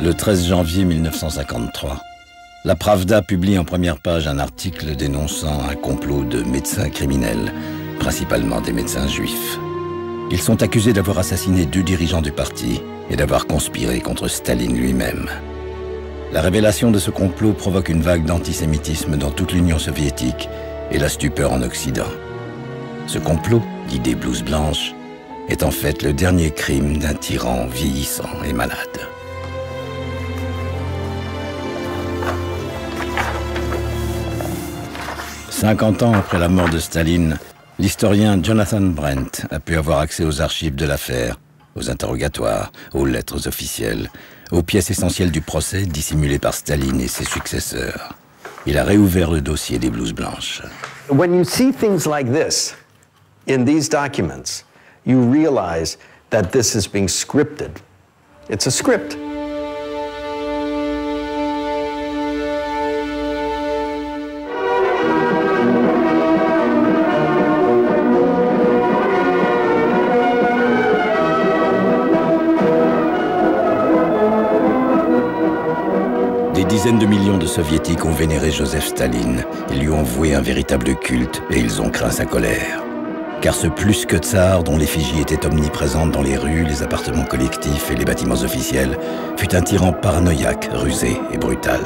Le 13 janvier 1953, la Pravda publie en première page un article dénonçant un complot de médecins criminels, principalement des médecins juifs. Ils sont accusés d'avoir assassiné 2 dirigeants du parti et d'avoir conspiré contre Staline lui-même. La révélation de ce complot provoque une vague d'antisémitisme dans toute l'Union soviétique et la stupeur en Occident. Ce complot, dit des blouses blanches, est en fait le dernier crime d'un tyran vieillissant et malade. « 50 ans après la mort de Staline, l'historien Jonathan Brent a pu avoir accès aux archives de l'affaire, aux interrogatoires, aux lettres officielles, aux pièces essentielles du procès dissimulées par Staline et ses successeurs. Il a réouvert le dossier des blouses blanches. When you see things like this in these documents, you realize that this is being scripted. It's a script. Des dizaines de millions de soviétiques ont vénéré Joseph Staline. Ils lui ont voué un véritable culte et ils ont craint sa colère. Car ce plus que tsar, dont l'effigie était omniprésente dans les rues, les appartements collectifs et les bâtiments officiels, fut un tyran paranoïaque, rusé et brutal.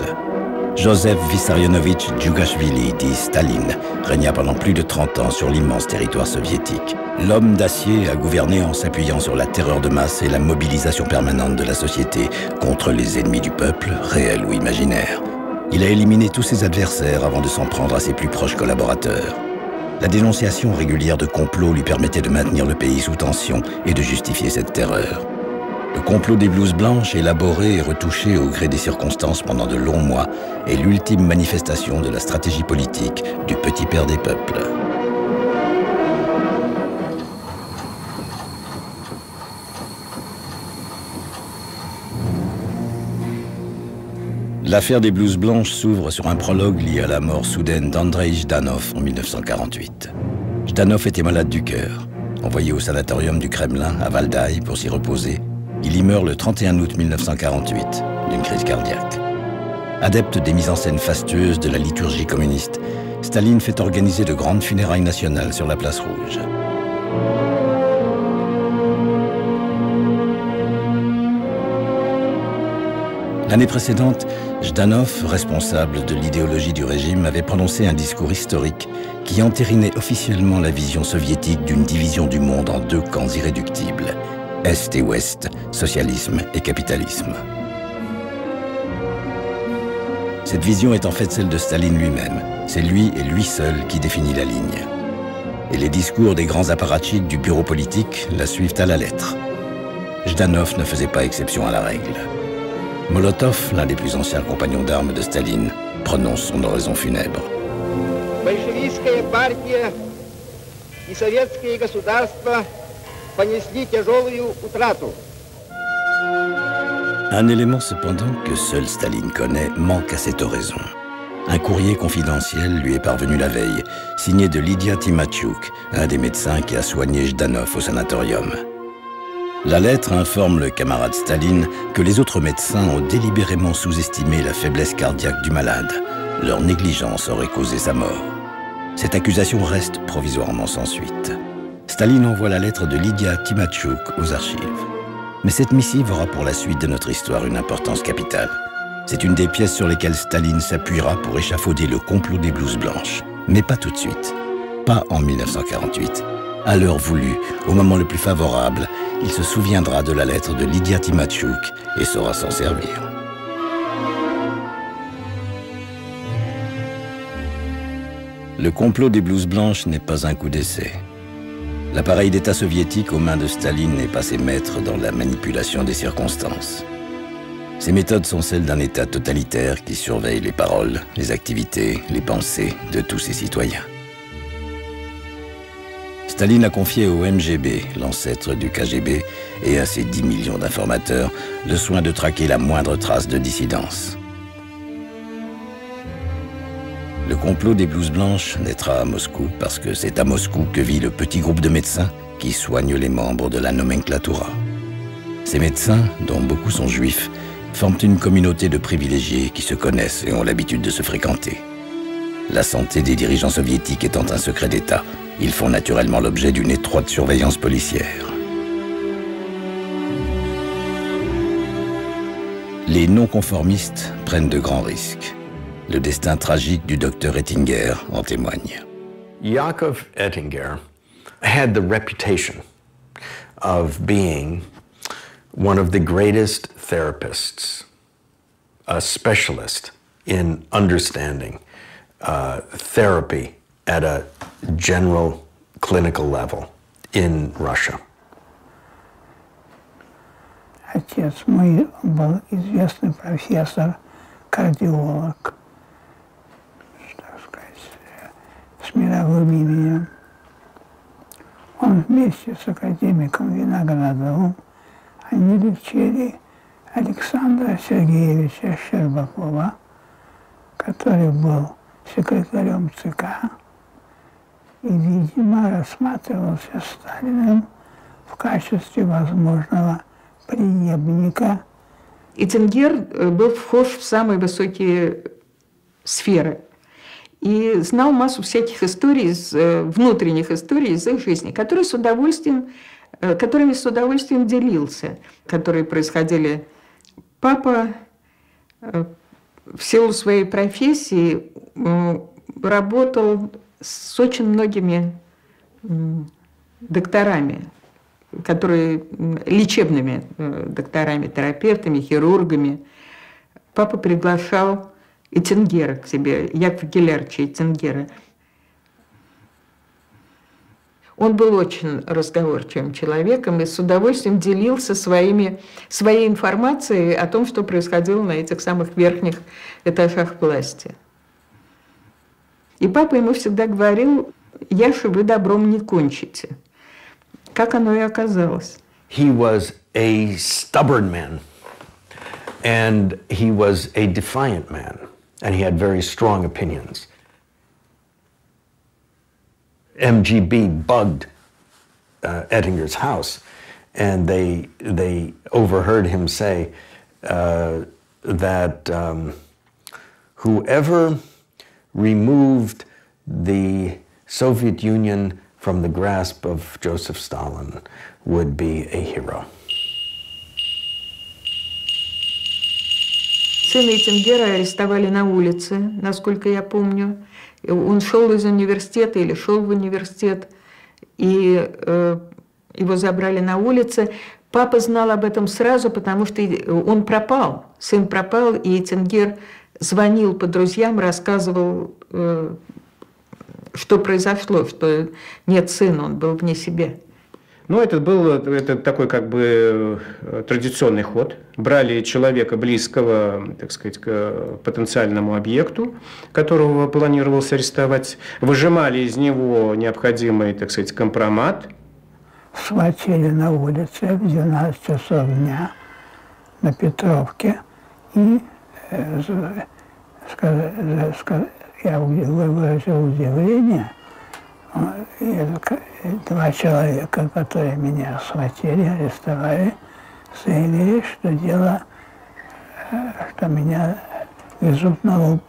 Joseph Vissarionovitch Djougashvili, dit Staline, régna pendant plus de 30 ans sur l'immense territoire soviétique. L'homme d'acier a gouverné en s'appuyant sur la terreur de masse et la mobilisation permanente de la société contre les ennemis du peuple, réels ou imaginaires. Il a éliminé tous ses adversaires avant de s'en prendre à ses plus proches collaborateurs. La dénonciation régulière de complots lui permettait de maintenir le pays sous tension et de justifier cette terreur. Le complot des blouses blanches, élaboré et retouché au gré des circonstances pendant de longs mois, est l'ultime manifestation de la stratégie politique du petit père des peuples. L'affaire des blouses blanches s'ouvre sur un prologue lié à la mort soudaine d'Andrei Jdanov en 1948. Jdanov était malade du cœur. Envoyé au sanatorium du Kremlin, à Valdaï, pour s'y reposer, il y meurt le 31 août 1948 d'une crise cardiaque. Adepte des mises en scène fastueuses de la liturgie communiste, Staline fait organiser de grandes funérailles nationales sur la place Rouge. L'année précédente, Jdanov, responsable de l'idéologie du régime, avait prononcé un discours historique qui entérinait officiellement la vision soviétique d'une division du monde en 2 camps irréductibles, Est et Ouest, socialisme et capitalisme. Cette vision est en fait celle de Staline lui-même. C'est lui et lui seul qui définit la ligne. Et les discours des grands apparatchiks du bureau politique la suivent à la lettre. Jdanov ne faisait pas exception à la règle. Molotov, l'un des plus anciens compagnons d'armes de Staline, prononce son oraison funèbre. Большевистская партия и советские государства понесли тяжелую утрату. Un élément cependant que seul Staline connaît manque à cette oraison. Un courrier confidentiel lui est parvenu la veille, signé de Lydia Timachuk, un des médecins qui a soigné Jdanov au sanatorium. La lettre informe le camarade Staline que les autres médecins ont délibérément sous-estimé la faiblesse cardiaque du malade. Leur négligence aurait causé sa mort. Cette accusation reste provisoirement sans suite. Staline envoie la lettre de Lydia Timachuk aux archives. Mais cette missive aura pour la suite de notre histoire une importance capitale. C'est une des pièces sur lesquelles Staline s'appuiera pour échafauder le complot des blouses blanches. Mais pas tout de suite. Pas en 1948. À l'heure voulue, au moment le plus favorable, il se souviendra de la lettre de Lydia Timachuk et saura s'en servir. Le complot des blouses blanches n'est pas un coup d'essai. L'appareil d'État soviétique aux mains de Staline est passé maître dans la manipulation des circonstances. Ses méthodes sont celles d'un État totalitaire qui surveille les paroles, les activités, les pensées de tous ses citoyens. Staline a confié au MGB, l'ancêtre du KGB, et à ses 10 millions d'informateurs, le soin de traquer la moindre trace de dissidence. Le complot des blouses blanches naîtra à Moscou parce que c'est à Moscou que vit le petit groupe de médecins qui soignent les membres de la nomenklatura. Ces médecins, dont beaucoup sont juifs, forment une communauté de privilégiés qui se connaissent et ont l'habitude de se fréquenter. La santé des dirigeants soviétiques étant un secret d'État, ils font naturellement l'objet d'une étroite surveillance policière. Les non-conformistes prennent de grands risques. Le destin tragique du docteur Ettinger en témoigne. Yakov Ettinger had the reputation of being one of the greatest therapists, a specialist in understanding therapy at a general clinical level in Russia. Отец мой был известный профессор, кардиолог, так сказать, с мировым именем. Он вместе с академиком Виноградовым, они лечили Александра Сергеевича Щербакова, который был секретарем ЦК и, видимо, рассматривался Сталиным в качестве возможного преемника. Эттингер был вхож в самые высокие сферы и знал массу всяких историй, внутренних историй из их жизни, которыми с удовольствием делился, которые происходили. Папа в силу своей профессии работал с очень многими докторами, которые лечебными докторами, терапевтами, хирургами. Папа приглашал Эттингера к себе, Якова Гелярча Эттингера. Он был очень разговорчивым человеком и с удовольствием делился своей информацией о том, что происходило на этих самых верхних этажах власти. И папа ему всегда говорил: «Яша, вы добром не кончите». Как оно и оказалось. He was a stubborn man, and he was a defiant man, and he had very strong opinions. MGB bugged Ettinger's house, and they overheard him say that whoever removed the Soviet Union from the grasp of Joseph Stalin would be a hero. Сына Эттингера арестовали на улице, насколько я помню. Он шел из университета или шел в университет, и его забрали на улице. Папа знал об этом сразу, потому что он пропал, сын пропал, и Эттингер звонил по друзьям, рассказывал, что произошло, что нет сына, он был вне себя. Ну, это такой как бы традиционный ход. Брали человека близкого, так сказать, к потенциальному объекту, которого планировалось арестовать, выжимали из него необходимый, так сказать, компромат. Схватили на улице в 12 часов дня на Петровке, и я выразил удивление. И два человека, которые меня схватили, арестовали, заявили, что что меня везут на лоб.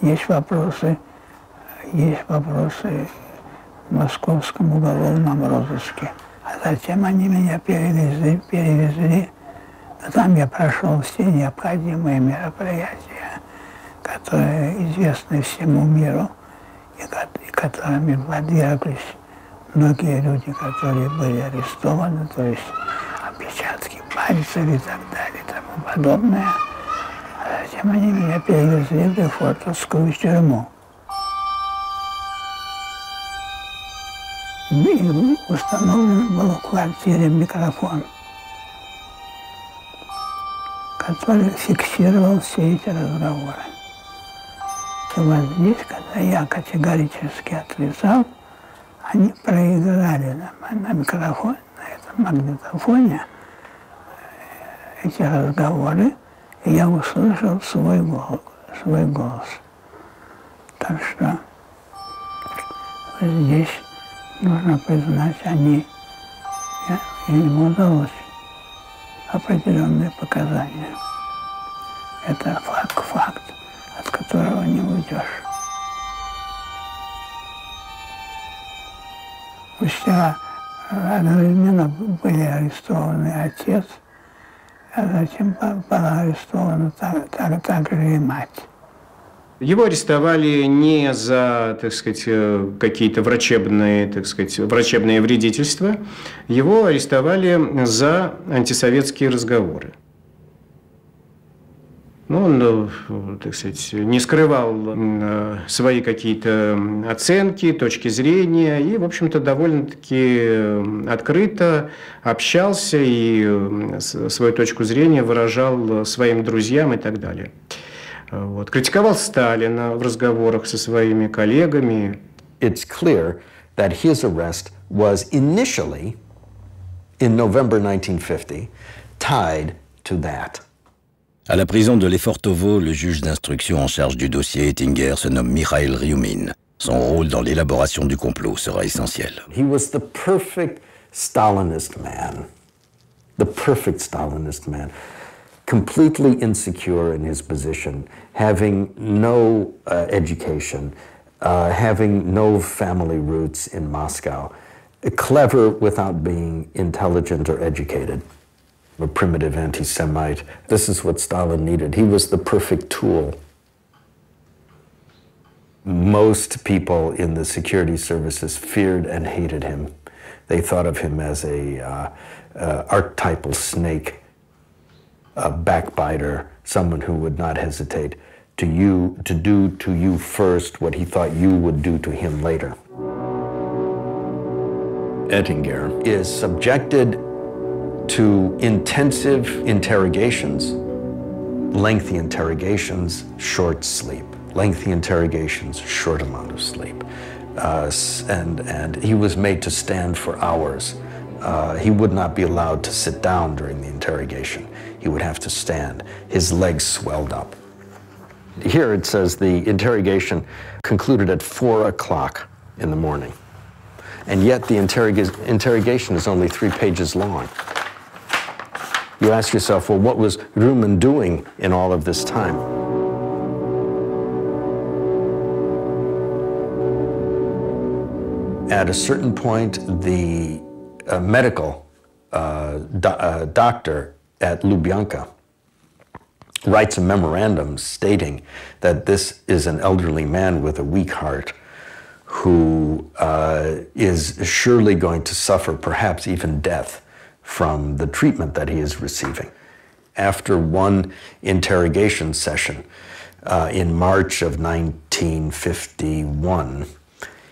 Есть вопросы в московском уголовном розыске. А затем они меня перевезли. Там я прошел все необходимые мероприятия, которые известны всему миру, и которыми подверглись многие люди, которые были арестованы, то есть отпечатки пальцев и так далее и тому подобное. А затем они меня перевезли в Лефортовскую тюрьму. И установлен был в квартире микрофон, который фиксировал все эти разговоры. И вот здесь, когда я категорически отрицал, они проиграли на микрофоне, на этом магнитофоне эти разговоры, и я услышал свой голос. Так что здесь, нужно признать, им удалось определенные показания. Это факт, от которого не уйдешь. Спустя одновременно были арестованы отец, а затем была арестована также и мать. Его арестовали не за, так сказать, какие-то врачебные вредительства. Его арестовали за антисоветские разговоры. Ну, он, так сказать, не скрывал свои какие-то оценки, точки зрения и, в общем-то, довольно-таки открыто общался и свою точку зрения выражал своим друзьям и так далее. Вот. Критиковал Сталина в разговорах со своими коллегами. It's clear that his arrest was initially, in November 1950, tied to that. À la prison de Lefortovo, le juge d'instruction en charge du dossier Ettinger se nomme Mikhail Ryumin. Son rôle dans l'élaboration du complot sera essentiel. He was the perfect Stalinist man. The perfect Stalinist man. Completely insecure in his position, having no education, having no family roots in Moscow, clever without being intelligent or educated. A primitive anti-Semite. This is what Stalin needed. He was the perfect tool. Most people in the security services feared and hated him. They thought of him as a archetypal snake, a backbiter, someone who would not hesitate to do to you first what he thought you would do to him later. Ettinger is subjected to intensive interrogations, lengthy interrogations, short sleep, lengthy interrogations, short amount of sleep. And he was made to stand for hours. He would not be allowed to sit down during the interrogation. He would have to stand. His legs swelled up. Here it says the interrogation concluded at 4 o'clock in the morning. And yet the interrogation is only 3 pages long. You ask yourself, well, what was Ryumin doing in all of this time? At a certain point, the medical doctor at Lubyanka writes a memorandum stating that this is an elderly man with a weak heart who is surely going to suffer, perhaps even death, from the treatment that he is receiving. After one interrogation session in March of 1951,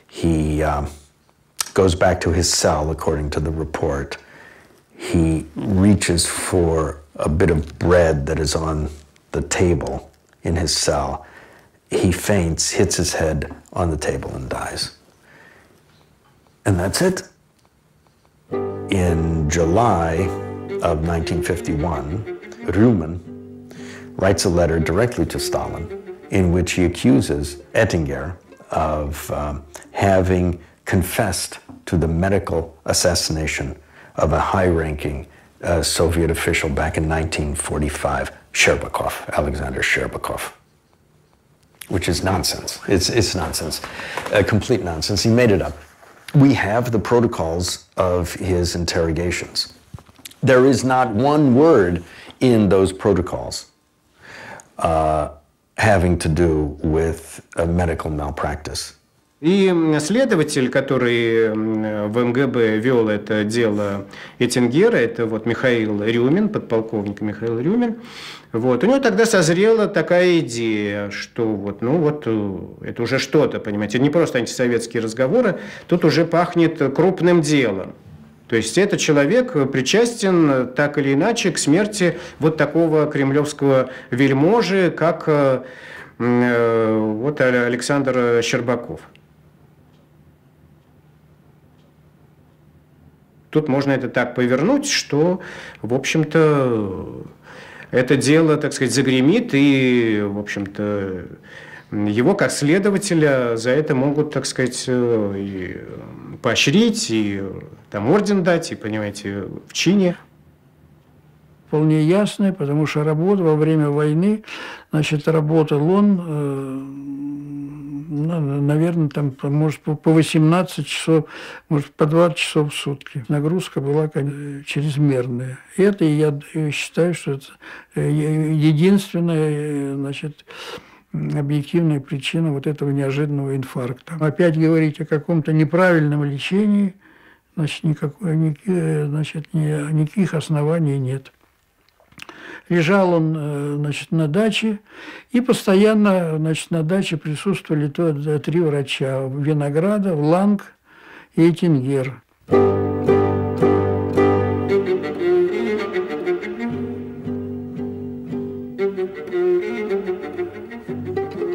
he goes back to his cell, according to the report. He reaches for a bit of bread that is on the table in his cell. He faints, hits his head on the table, and dies. And that's it. In July of 1951, Ryumin writes a letter directly to Stalin in which he accuses Ettinger of having confessed to the medical assassination of a high-ranking Soviet official back in 1945, Sherbakov, Alexander Sherbakov, which is nonsense. It's nonsense, complete nonsense. He made it up. We have the protocols of his interrogations. There is not one word in those protocols having to do with a medical malpractice. И следователь, который в МГБ вел это дело Эттингера, это вот Михаил Рюмин, подполковник Михаил Рюмин, вот, у него тогда созрела такая идея, что вот, ну вот, это уже что-то, понимаете, не просто антисоветские разговоры, тут уже пахнет крупным делом. То есть этот человек причастен так или иначе к смерти вот такого кремлевского вельможи, как вот Александр Щербаков. Тут можно это так повернуть, что, в общем-то, это дело, так сказать, загремит, и, в общем-то, его как следователя за это могут, так сказать, и поощрить, и там орден дать, и, понимаете, в чине. вполне ясная, потому что работа во время войны, значит, работал он, наверное, там, может, по 18 часов, может, по 20 часов в сутки. Нагрузка была чрезмерная. Это, я считаю, что это единственная, значит, объективная причина вот этого неожиданного инфаркта. Опять говорить о каком-то неправильном лечении, значит, никаких оснований нет. Лежал он, значит, на даче, и постоянно, значит, на даче присутствовали 3 врача: Виноградов, Ланг и Этингер.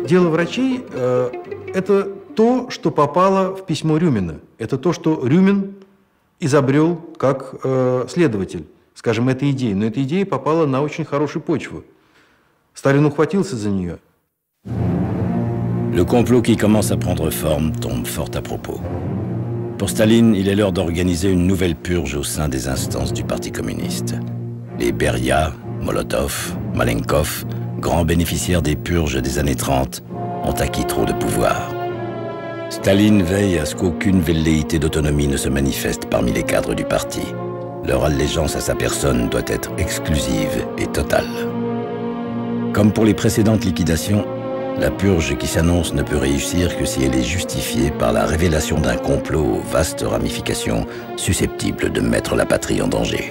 Дело врачей это то, что попало в письмо Рюмина. Это то, что Рюмин изобрел как следователь, скажем, этой идеи. Но эта идея попала на очень хорошую почву. Сталин ухватился за нее. Le complot qui commence à prendre forme tombe fort à propos. Pour Staline, il est l'heure d'organiser une nouvelle purge au sein des instances du Parti communiste. Les Beria, Molotov, Malenkov, grands bénéficiaires des purges des années 30, ont acquis trop de pouvoir. Staline veille à ce qu'aucune velléité d'autonomie ne se manifeste parmi les cadres du parti. Leur allégeance à sa personne doit être exclusive et totale. Comme pour les précédentes liquidations, la purge qui s'annonce ne peut réussir que si elle est justifiée par la révélation d'un complot aux vastes ramifications susceptibles de mettre la patrie en danger.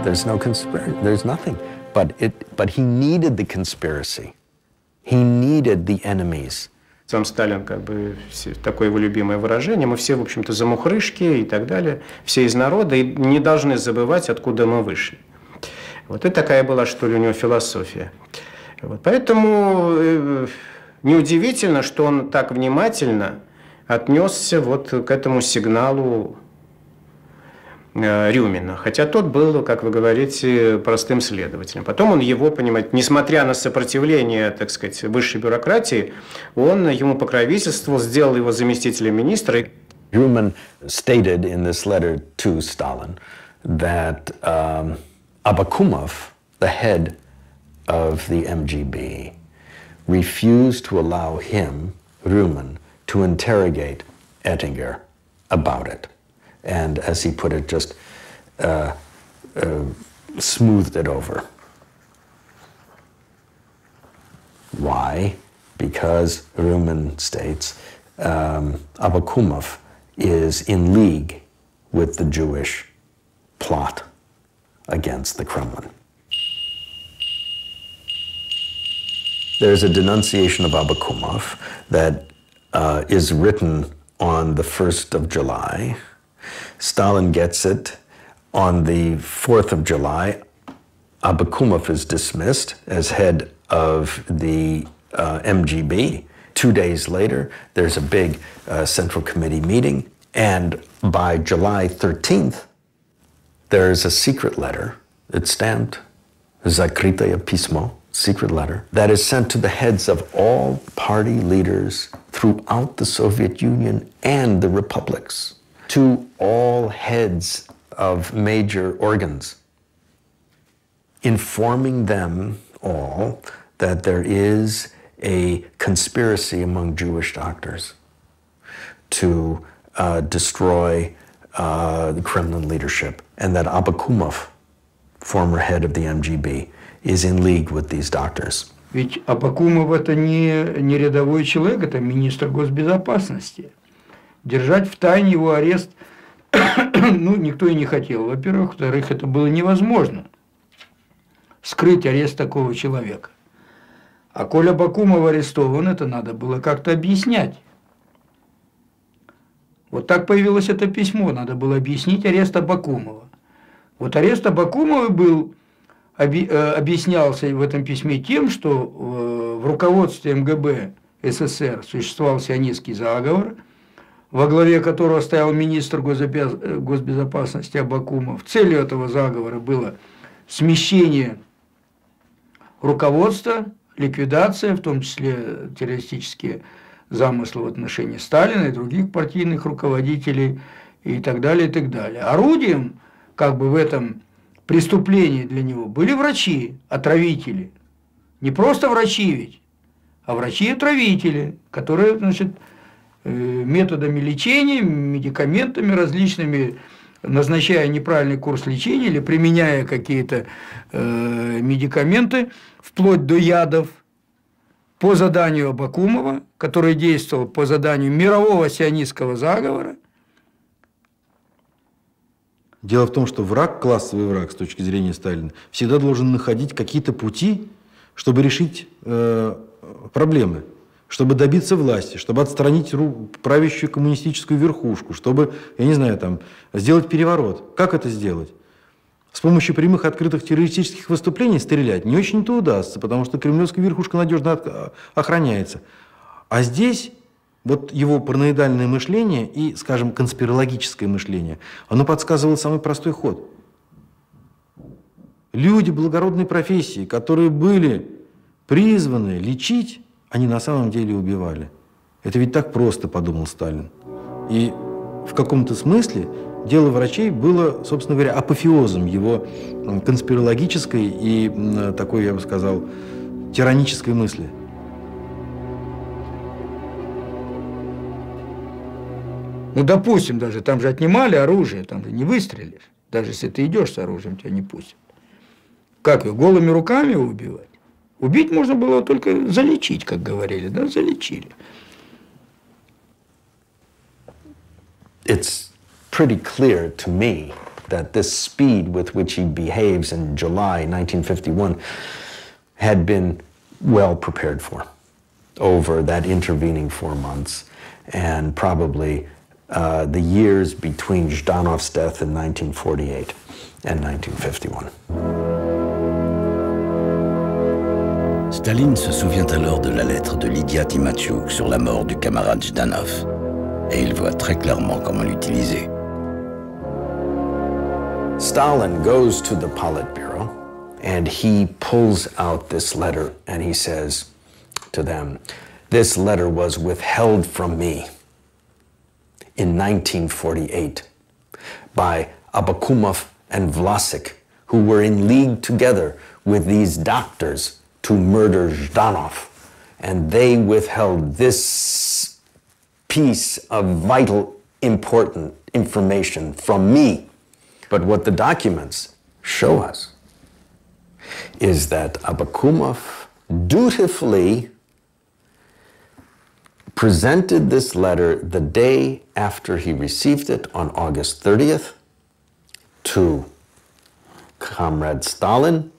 There's no conspiracy. There's nothing. But he needed the conspiracy. He needed the enemies. Сам Сталин, как бы, такое его любимое выражение, мы все, в общем-то, замухрышки и так далее, все из народа, и не должны забывать, откуда мы вышли. Вот это такая была, что ли, у него философия. Вот. Поэтому неудивительно, что он так внимательно отнесся вот к этому сигналу Рюмина, хотя тот был, как вы говорите, простым следователем. Потом он его, понимаете, несмотря на сопротивление, так сказать, высшей бюрократии, он ему покровительствовал, сделал его заместителем министра. Reumin stated in this letter to Stalin that Abakumov, the head of the MGB, refused to allow him, Reumin, to interrogate Ettinger about it. And as he put it, just smoothed it over. Why? Because Reumin states Abakumov is in league with the Jewish plot against the Kremlin. There's a denunciation of Abakumov that is written on the 1st of July. Stalin gets it. On the 4th of July, Abakumov is dismissed as head of the MGB. 2 days later, there's a big Central Committee meeting, and by July 13th, there's a secret letter. It's stamped, Zakritaya Pismo, secret letter, that is sent to the heads of all party leaders throughout the Soviet Union and the republics, to all heads of major organs, informing them all that there is a conspiracy among Jewish doctors to destroy the Kremlin leadership, and that Abakumov, former head of the MGB, is in league with these doctors. Ведь Абакумов это не рядовой человек, это министр госбезопасности. Держать в тайне его арест, ну, никто и не хотел, во-первых. Во-вторых, это было невозможно. Скрыть арест такого человека. А коль Абакумов арестован, это надо было как-то объяснять. Вот так появилось это письмо. Надо было объяснить арест Абакумова. Вот арест Абакумова был, объяснялся в этом письме тем, что в руководстве МГБ СССР существовал сионистский заговор, во главе которого стоял министр госбезопасности Абакумов. Целью этого заговора было смещение руководства, ликвидация, в том числе террористические замыслы в отношении Сталина и других партийных руководителей и так далее, и так далее. Орудием как бы в этом преступлений для него были врачи, отравители. Не просто врачи ведь, а врачи-отравители, которые, значит, методами лечения, медикаментами различными, назначая неправильный курс лечения или применяя какие-то медикаменты, вплоть до ядов, по заданию Абакумова, который действовал по заданию мирового сионистского заговора. Дело в том, что враг, классовый враг с точки зрения Сталина, всегда должен находить какие-то пути, чтобы решить проблемы, чтобы добиться власти, чтобы отстранить правящую коммунистическую верхушку, чтобы, я не знаю, там, сделать переворот. Как это сделать? С помощью прямых открытых террористических выступлений стрелять не очень-то удастся, потому что кремлевская верхушка надежно охраняется. А здесь вот его параноидальное мышление и, скажем, конспирологическое мышление, оно подсказывало самый простой ход. Люди благородной профессии, которые были призваны лечить, они на самом деле убивали. Это ведь так просто, подумал Сталин. И в каком-то смысле дело врачей было, собственно говоря, апофеозом его конспирологической и такой, я бы сказал, тиранической мысли. Ну, допустим, даже там же отнимали оружие, там же не выстрелишь. Даже если ты идешь с оружием, тебя не пустят. Как их, голыми руками убивать? Убить можно было только залечить, как говорили, да, залечили. It's pretty clear to me that this speed with which he behaves in July 1951 had been well prepared for over that intervening 4 months and probably the years between Zhdanov's death in 1948 and 1951. Staline se souvient alors de la lettre de Lydia Tymachuk sur la mort du camarade Zhdanov, et il voit très clairement comment l'utiliser. Stalin goes to the Politburo and he pulls out this letter and he says to them, "This letter was withheld from me in 1948 by Abakumov and Vlasik, who were in league together with these doctors to murder Zhdanov, and they withheld this piece of vital, important information from me." But what the documents show us is that Abakumov dutifully presented this letter the day after he received it on August 30th to Comrade Stalin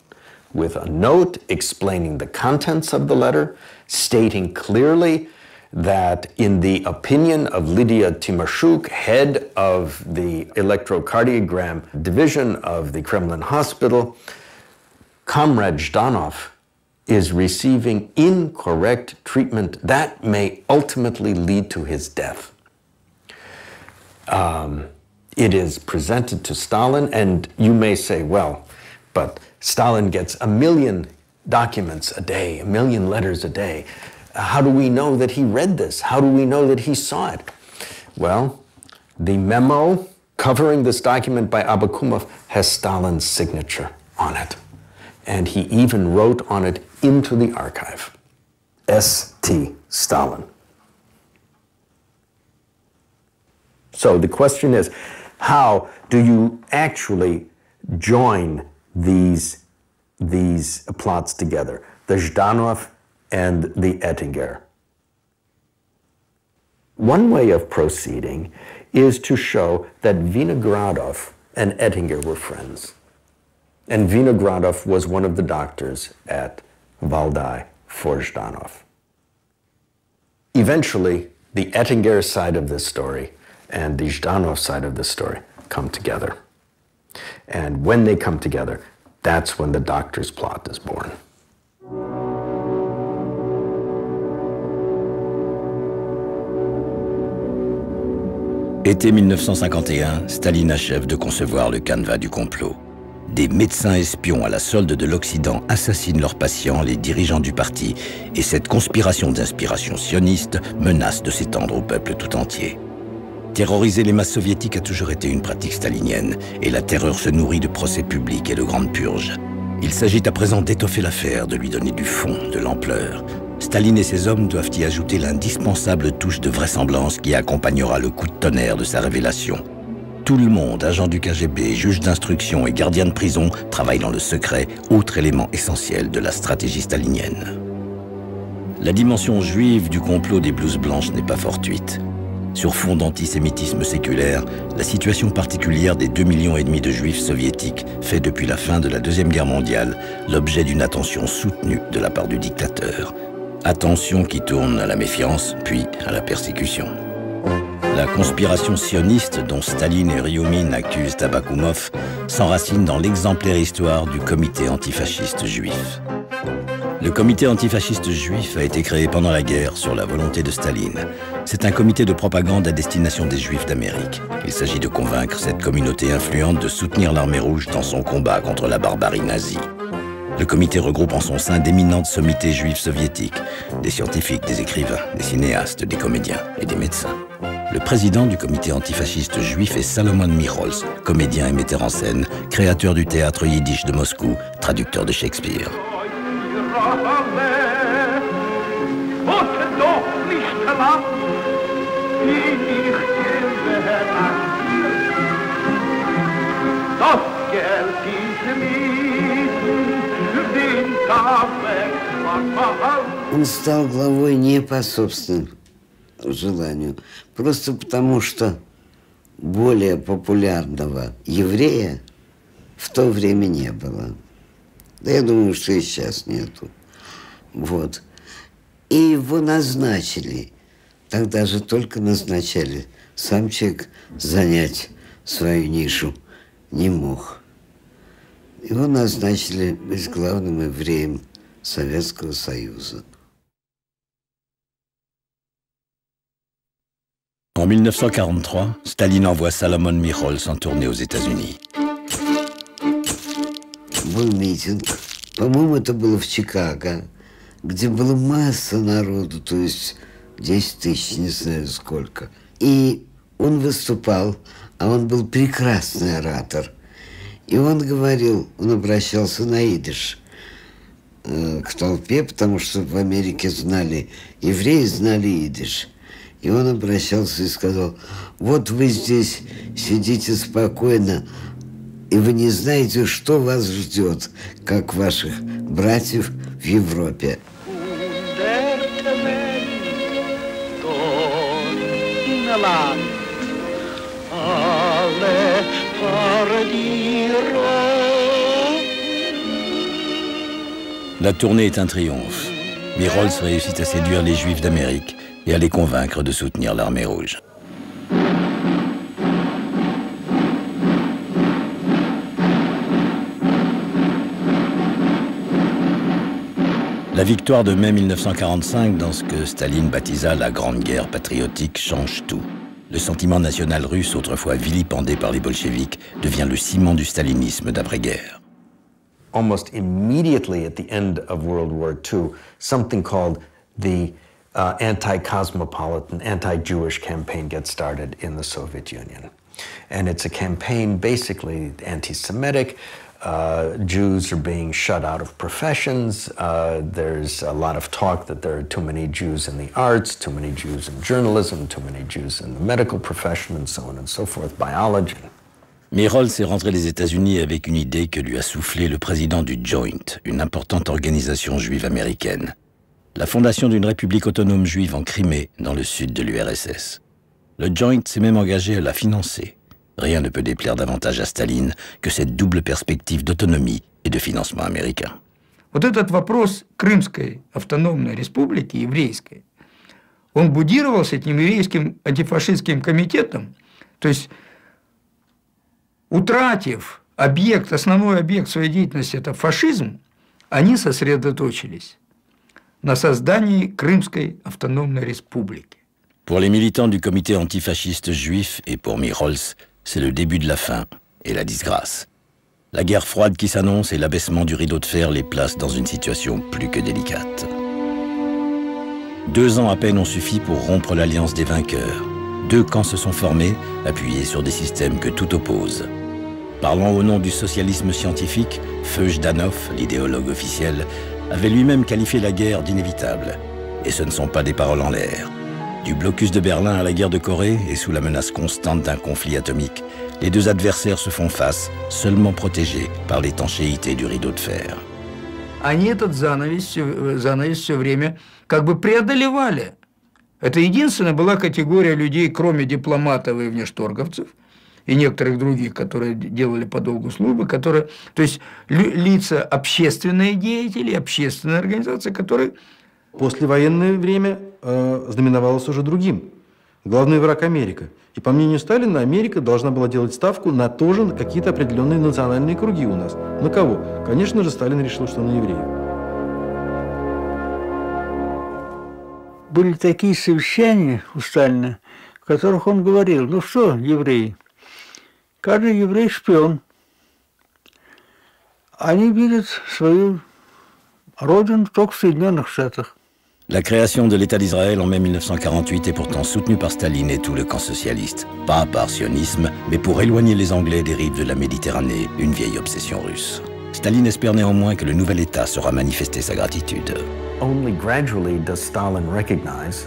with a note explaining the contents of the letter, stating clearly that in the opinion of Lydia Tymashuk, head of the electrocardiogram division of the Kremlin hospital, Comrade Zhdanov is receiving incorrect treatment that may ultimately lead to his death. It is presented to Stalin, and you may say, well, but Stalin gets 1 million documents a day, 1 million letters a day. How do we know that he read this? How do we know that he saw it? Well, the memo covering this document by Abakumov has Stalin's signature on it. And he even wrote on it into the archive, S.T. Stalin. So the question is, how do you actually join these plots together? The Zhdanov and the Ettinger. One way of proceeding is to show that Vinogradov and Ettinger were friends. And Vinogradov was one of the doctors at Valdai for Zhdanov. Eventually, the Ettinger side of this story and the Zhdanov side of this story come together. And when they come together, that's when the doctor's plot is born. Été 1951, Staline achève de concevoir le canevas du complot. Des médecins espions à la solde de l'Occident assassinent leurs patients, les dirigeants du parti, et cette conspiration d'inspiration sioniste menace de s'étendre au peuple tout entier. Terroriser les masses soviétiques a toujours été une pratique stalinienne, et la terreur se nourrit de procès publics et de grandes purges. Il s'agit à présent d'étoffer l'affaire, de lui donner du fond, de l'ampleur. Staline et ses hommes doivent y ajouter l'indispensable touche de vraisemblance qui accompagnera le coup de tonnerre de sa révélation. Tout le monde, agent du KGB, juge d'instruction et gardien de prison, travaille dans le secret, autre élément essentiel de la stratégie stalinienne. La dimension juive du complot des blouses blanches n'est pas fortuite. Sur fond d'antisémitisme séculaire, la situation particulière des 2,5 millions de juifs soviétiques fait depuis la fin de la Deuxième Guerre mondiale l'objet d'une attention soutenue de la part du dictateur. Attention qui tourne à la méfiance, puis à la persécution. La conspiration sioniste dont Staline et Rioumine accusent Abakoumov s'enracine dans l'exemplaire histoire du comité antifasciste juif. Le comité antifasciste juif a été créé pendant la guerre sur la volonté de Staline. C'est un comité de propagande à destination des Juifs d'Amérique. Il s'agit de convaincre cette communauté influente de soutenir l'armée rouge dans son combat contre la barbarie nazie. Le comité regroupe en son sein d'éminentes sommités juives soviétiques, des scientifiques, des écrivains, des cinéastes, des comédiens et des médecins. Le président du comité antifasciste juif est Salomon Mirols, comédien et metteur en scène, créateur du théâtre yiddish de Moscou, traducteur de Shakespeare. Он стал главой не по собственному желанию, просто потому что более популярного еврея в то время не было. Да я думаю, что и сейчас нету. Вот. И его назначили. Тогда же только назначали. Сам человек занять свою нишу не мог. Его назначили быть главным евреем Советского Союза. En 1943, Staline envoie Salomon Mirols en tournée aux États-Unis. Был митинг, по-моему, это было в Чикаго, где была масса народу, то есть 10 тысяч, не знаю сколько. И он выступал, а он был прекрасный оратор. И он говорил, он обращался на идиш к толпе, потому что в Америке знали, евреи знали идиш. И он обращался и сказал, вот вы здесь сидите спокойно, и вы не знаете, что вас ждет, как ваших братьев в Европе. La tournée est un triomphe. Mirols réussit à séduire les Juifs d'Amérique et à les convaincre de soutenir l'armée rouge. La victoire de mai 1945 dans ce que Staline baptisa la Grande Guerre patriotique change tout. Le sentiment national russe, autrefois vilipendé par les bolcheviks, devient le ciment du stalinisme d'après-guerre. Almost immediately at the end of World War II, something called the anti-cosmopolitan, anti-Jewish campaign gets started in the Soviet Union. And it's a campaign basically anti-Semitic. Jews are being shut out of professions. There's a lot of talk that there are too many Jews in the arts, too many Jews in journalism, too many Jews in the medical profession, and so on and so forth, biology. Mirols est rentré des États-Unis avec une idée que lui a soufflé le président du Joint, une importante organisation juive américaine. La fondation d'une république autonome juive en Crimée, dans le sud de l'URSS. Le Joint s'est même engagé à la financer. Rien ne peut déplaire davantage à Staline que cette double perspective d'autonomie et de financement américain. Вот этот вопрос Крымской автономной республики, еврейской, он будировался этим еврейским антифашистским комитетом, то есть утратив объект, основной объект своей деятельности, это фашизм, они сосредоточились на создании Крымской автономной республики. Pour les militants du comité antifasciste juif et pour Mirols, c'est le début de la fin et la disgrâce. La guerre froide qui s'annonce et l'abaissement du rideau de fer les placent dans une situation plus que délicate. 2 ans à peine ont suffi pour rompre l'alliance des vainqueurs. Deux camps se sont formés, appuyés sur des systèmes que tout oppose. Parlant au nom du socialisme scientifique, Feu Jdanov, l'idéologue officiel, avait lui-même qualifié la guerre d'inévitable. Et ce ne sont pas des paroles en l'air. Du blocus de Berlin à la guerre de Corée et sous la menace constante d'un conflit atomique, les deux adversaires se font face, seulement protégés par l'étanchéité du rideau de fer. Они этот занавес все время как бы преодолевали. Это единственная была категория людей, кроме дипломатов и внешторговцев, и некоторых других, которые делали по долгу службы, которые, то есть лица, общественные деятели, общественные организации, которые... Послевоенное время знаменовалось уже другим. Главный враг Америка. И по мнению Сталина, Америка должна была делать ставку на тоже на какие-то определенные национальные круги у нас. На кого? Конечно же, Сталин решил, что на евреев. Были такие совещания у Сталина, в которых он говорил: ну что, евреи, каждый еврей шпион. Они видят свою родину только в Соединенных Штатах. La création de l'État d'Israël en mai 1948 est pourtant soutenue par Staline et tout le camp socialiste. Pas par sionisme, mais pour éloigner les Anglais des rives de la Méditerranée, une vieille obsession russe. Staline espère néanmoins que le nouvel État saura manifester sa gratitude. Only gradually does Stalin recognize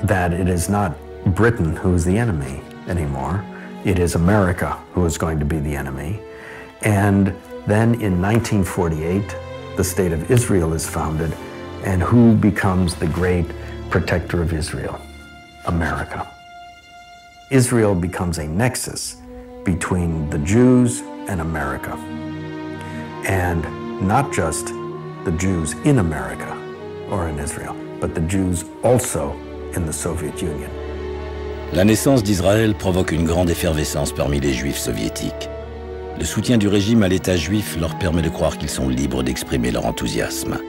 that it is not Britain who is the enemy anymore. It is America who is going to be the enemy. And then in 1948, the State of Israel is founded. And who becomes the great protector of Israel? America. Israel becomes a nexus between the Jews and America. And not just the Jews in America or in Israel, but the Jews also in the Soviet Union. La naissance d'Israël provoque une grande effervescence parmi les Juifs soviétiques. Le soutien du régime à l'État juif leur permet de croire qu'ils sont libres d'exprimer leur enthousiasme.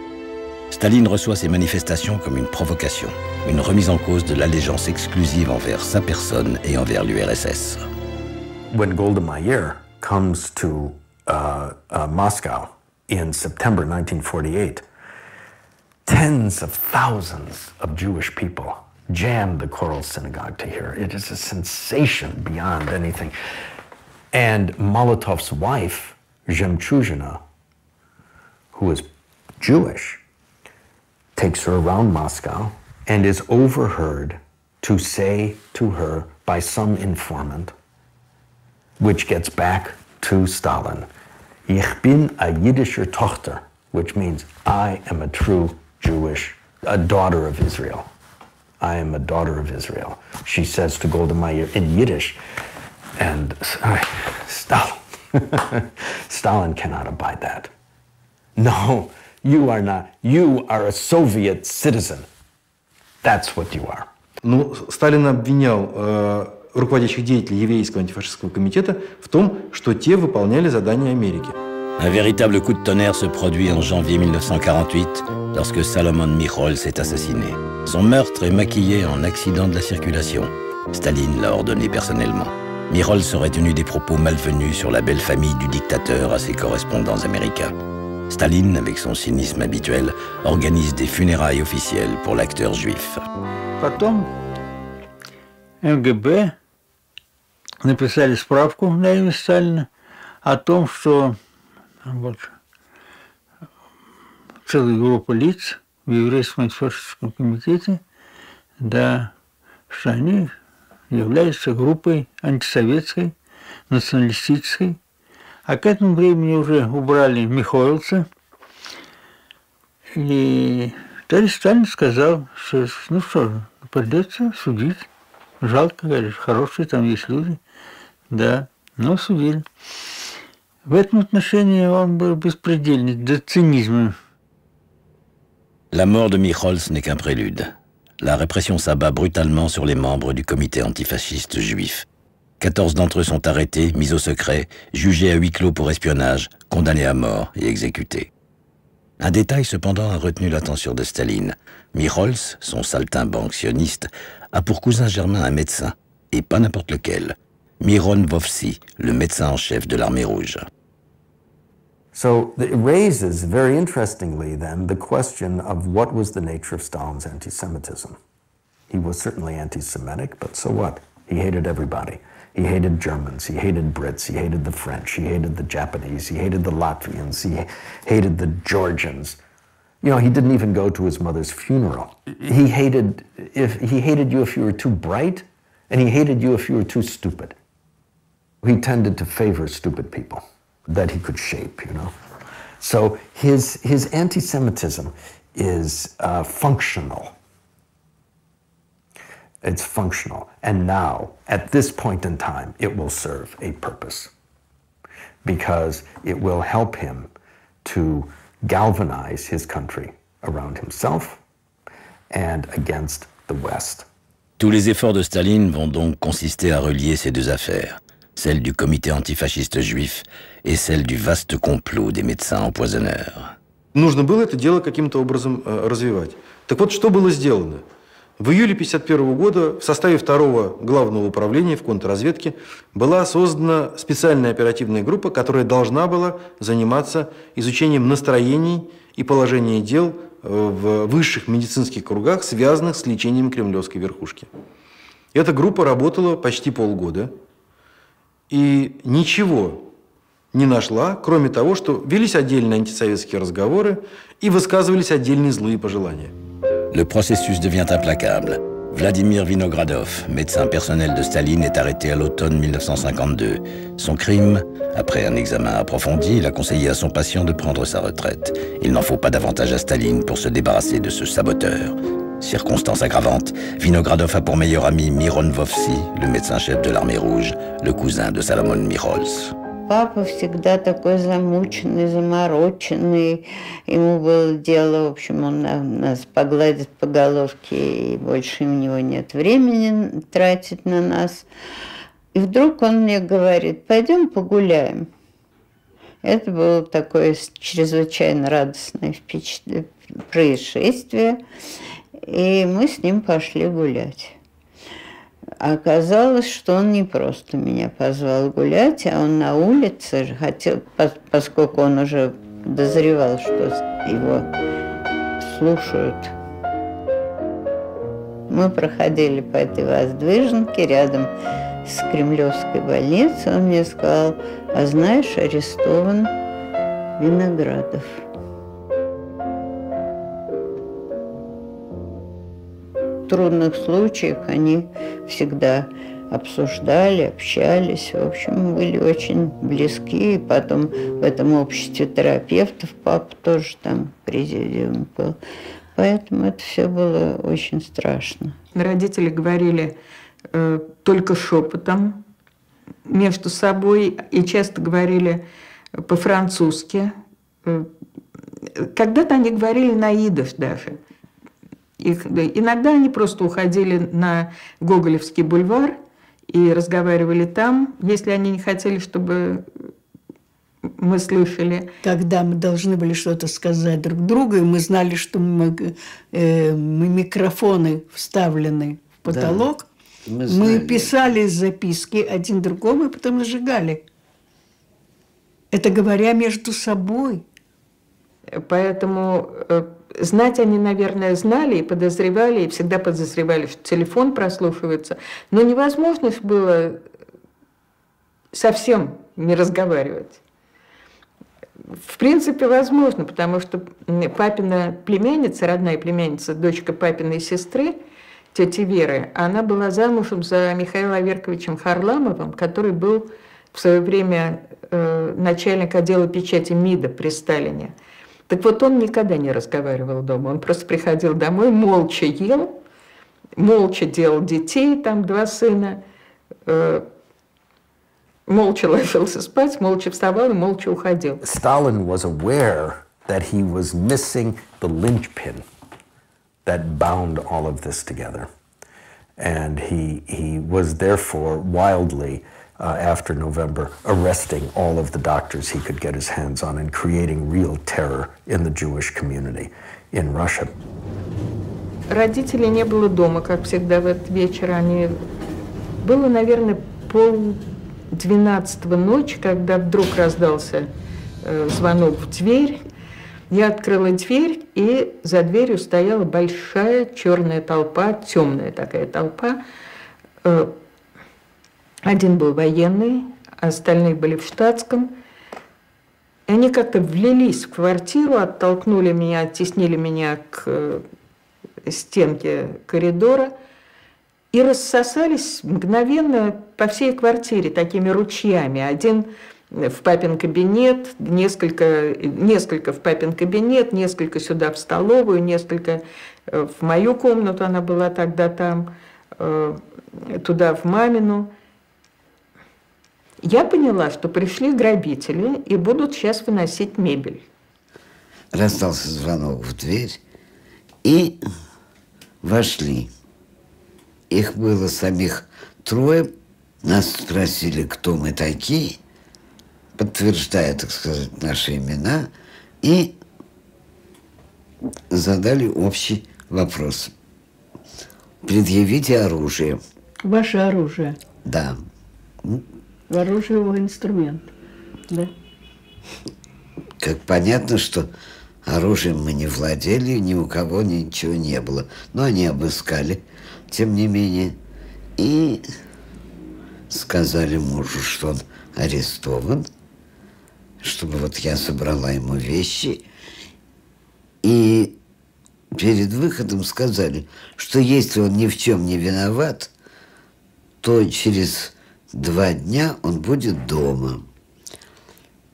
Staline reçoit ces manifestations comme une provocation, une remise en cause de l'allégeance exclusive envers sa personne et envers l'URSS. When Golda Meir comes to Moscow in September 1948, tens of thousands of Jewish people jam the Choral Synagogue to hear. It is a sensation beyond anything. And Molotov's wife, Zhemchuzhina, who is Jewish, takes her around Moscow and is overheard to say to her by some informant, which gets back to Stalin, Ich bin a Yiddischer Tochter, which means I am a true Jewish, a daughter of Israel. I am a daughter of Israel. She says to Golda Meir in Yiddish, and Stalin cannot abide that. No, you are not. You are a Soviet citizen. That's what you are. Ну, Сталин обвинял руководящих деятелей еврейского антифашистского комитета в том, что те выполняли задания Америки. Un véritable coup de tonnerre se produit en janvier 1948 lorsque Salomon Michols est assassiné. Son meurtre est maquillé en accident de la circulation. Staline l'a ordonné personnellement. Michols aurait tenu des propos malvenus sur la belle famille du dictateur à ses correspondants américains. Staline, avec son cynisme habituel, organise des funérailles officielles pour l'acteur juif. Потом МГБ написали справку на имя Сталина о том, что вот целая группа лиц в еврейском антифашистском комитете, да, что они являются группой антисоветской, националистической. А к этому времени уже убрали Михоэлса. И товарищ Сталин сказал, что ну что, придется судить. Жалко, говоришь, хорошие там есть люди. Да, но судили. В этом отношении он был беспредельный, до цинизма. La mort de Michols n'est qu'un prélude. La répression s'abat brutalement sur les membres du comité antifasciste juif. 14 d'entre eux sont arrêtés, mis au secret, jugés à huis clos pour espionnage, condamnés à mort et exécutés. Un détail cependant a retenu l'attention de Staline. Michols, son saltimbanque sioniste, a pour cousin germain un médecin, et pas n'importe lequel, Miron Vovsi, le médecin en chef de l'armée rouge. So it raises, very interestingly then, the question of what was the nature of Stalin's anti-Semitism. He was certainly anti-Semitic, but so what? He hated everybody. He hated Germans, he hated Brits, he hated the French, he hated the Japanese, he hated the Latvians, he hated the Georgians. You know, he didn't even go to his mother's funeral. He hated you if you were too bright, and he hated you if you were too stupid. He tended to favor stupid people that he could shape, you know. So his anti-Semitism is functional. It's functional. And now, at this point in time, it will serve a purpose because it will help him to galvanize his country around himself and against the West. Tous les efforts de Staline vont donc consister à relier ces deux affaires, celle du comité antifasciste juif et celle du vaste complot des médecins empoisonneurs. Нужно было это дело каким-то образом развивать. Так вот, что было сделано? В июле 1951 года в составе 2-го главного управления в контрразведке была создана специальная оперативная группа, которая должна была заниматься изучением настроений и положения дел в высших медицинских кругах, связанных с лечением кремлевской верхушки. Эта группа работала почти полгода и ничего не нашла, кроме того, что велись отдельные антисоветские разговоры и высказывались отдельные злые пожелания. Le processus devient implacable. Vladimir Vinogradov, médecin personnel de Staline, est arrêté à l'automne 1952. Son crime, après un examen approfondi, il a conseillé à son patient de prendre sa retraite. Il n'en faut pas davantage à Staline pour se débarrasser de ce saboteur. Circonstance aggravante, Vinogradov a pour meilleur ami Miron Vovsi, le médecin-chef de l'armée rouge, le cousin de Salomon Mirols. Папа всегда такой замученный, замороченный. Ему было дело, в общем, он нас погладит по головке, и больше у него нет времени тратить на нас. И вдруг он мне говорит: пойдем погуляем. Это было такое чрезвычайно радостное происшествие, и мы с ним пошли гулять. А оказалось, что он не просто меня позвал гулять, а он на улице хотел, поскольку он уже подозревал, что его слушают. Мы проходили по этой Воздвиженке рядом с Кремлевской больницей. Он мне сказал: а знаешь, арестован Виноградов. В трудных случаях они всегда обсуждали, общались, в общем, были очень близки. И потом в этом обществе терапевтов папа тоже там президиум был. Поэтому это все было очень страшно. Родители говорили только шепотом между собой и часто говорили по-французски. Когда-то они говорили на идыш даже. Иногда они просто уходили на Гоголевский бульвар и разговаривали там, если они не хотели, чтобы мы слышали. Когда мы должны были что-то сказать друг другу, и мы знали, что микрофоны вставлены в потолок, да, мы писали записки один другому и потом сжигали. Это говоря между собой. Поэтому знать они, наверное, знали и подозревали, и всегда подозревали, что телефон прослушивается. Но невозможно было совсем не разговаривать. В принципе, возможно, потому что папина племянница, родная племянница, дочка папиной сестры, тети Веры, она была замужем за Михаилом Аверковичем Харламовым, который был в свое время начальник отдела печати МИДа при Сталине. Так вот, он никогда не разговаривал дома, он просто приходил домой, молча ел, молча делал детей, там 2 сына, молча ложился спать, молча вставал и молча уходил. Stalin was aware that he was missing the linchpin that bound all of this together. And he was therefore wildly, after November, arresting all of the doctors he could get his hands on and creating real terror in the Jewish community in Russia. Родителей не было дома, как всегда, в этот вечер. Было, наверное, 11:30 ночи, когда вдруг раздался звонок в дверь. Я открыла дверь, и за дверью стояла большая черная толпа, темная такая толпа. Один был военный, остальные были в штатском. И они как-то влились в квартиру, оттолкнули меня, оттеснили меня к стенке коридора и рассосались мгновенно по всей квартире такими ручьями. Один в папин кабинет, несколько в папин кабинет, несколько сюда в столовую, несколько в мою комнату, она была тогда там, туда в мамину. Я поняла, что пришли грабители и будут сейчас выносить мебель. Раздался звонок в дверь, и вошли. Их было самих трое. Нас спросили, кто мы такие, подтверждая, так сказать, наши имена, и задали общий вопрос. Предъявите оружие. Ваше оружие? Да. Оружие его инструмент, да? Как понятно, что оружием мы не владели, ни у кого ничего не было. Но они обыскали, тем не менее, и сказали мужу, что он арестован, чтобы вот я собрала ему вещи. И перед выходом сказали, что если он ни в чем не виноват, то через 2 дня он будет дома.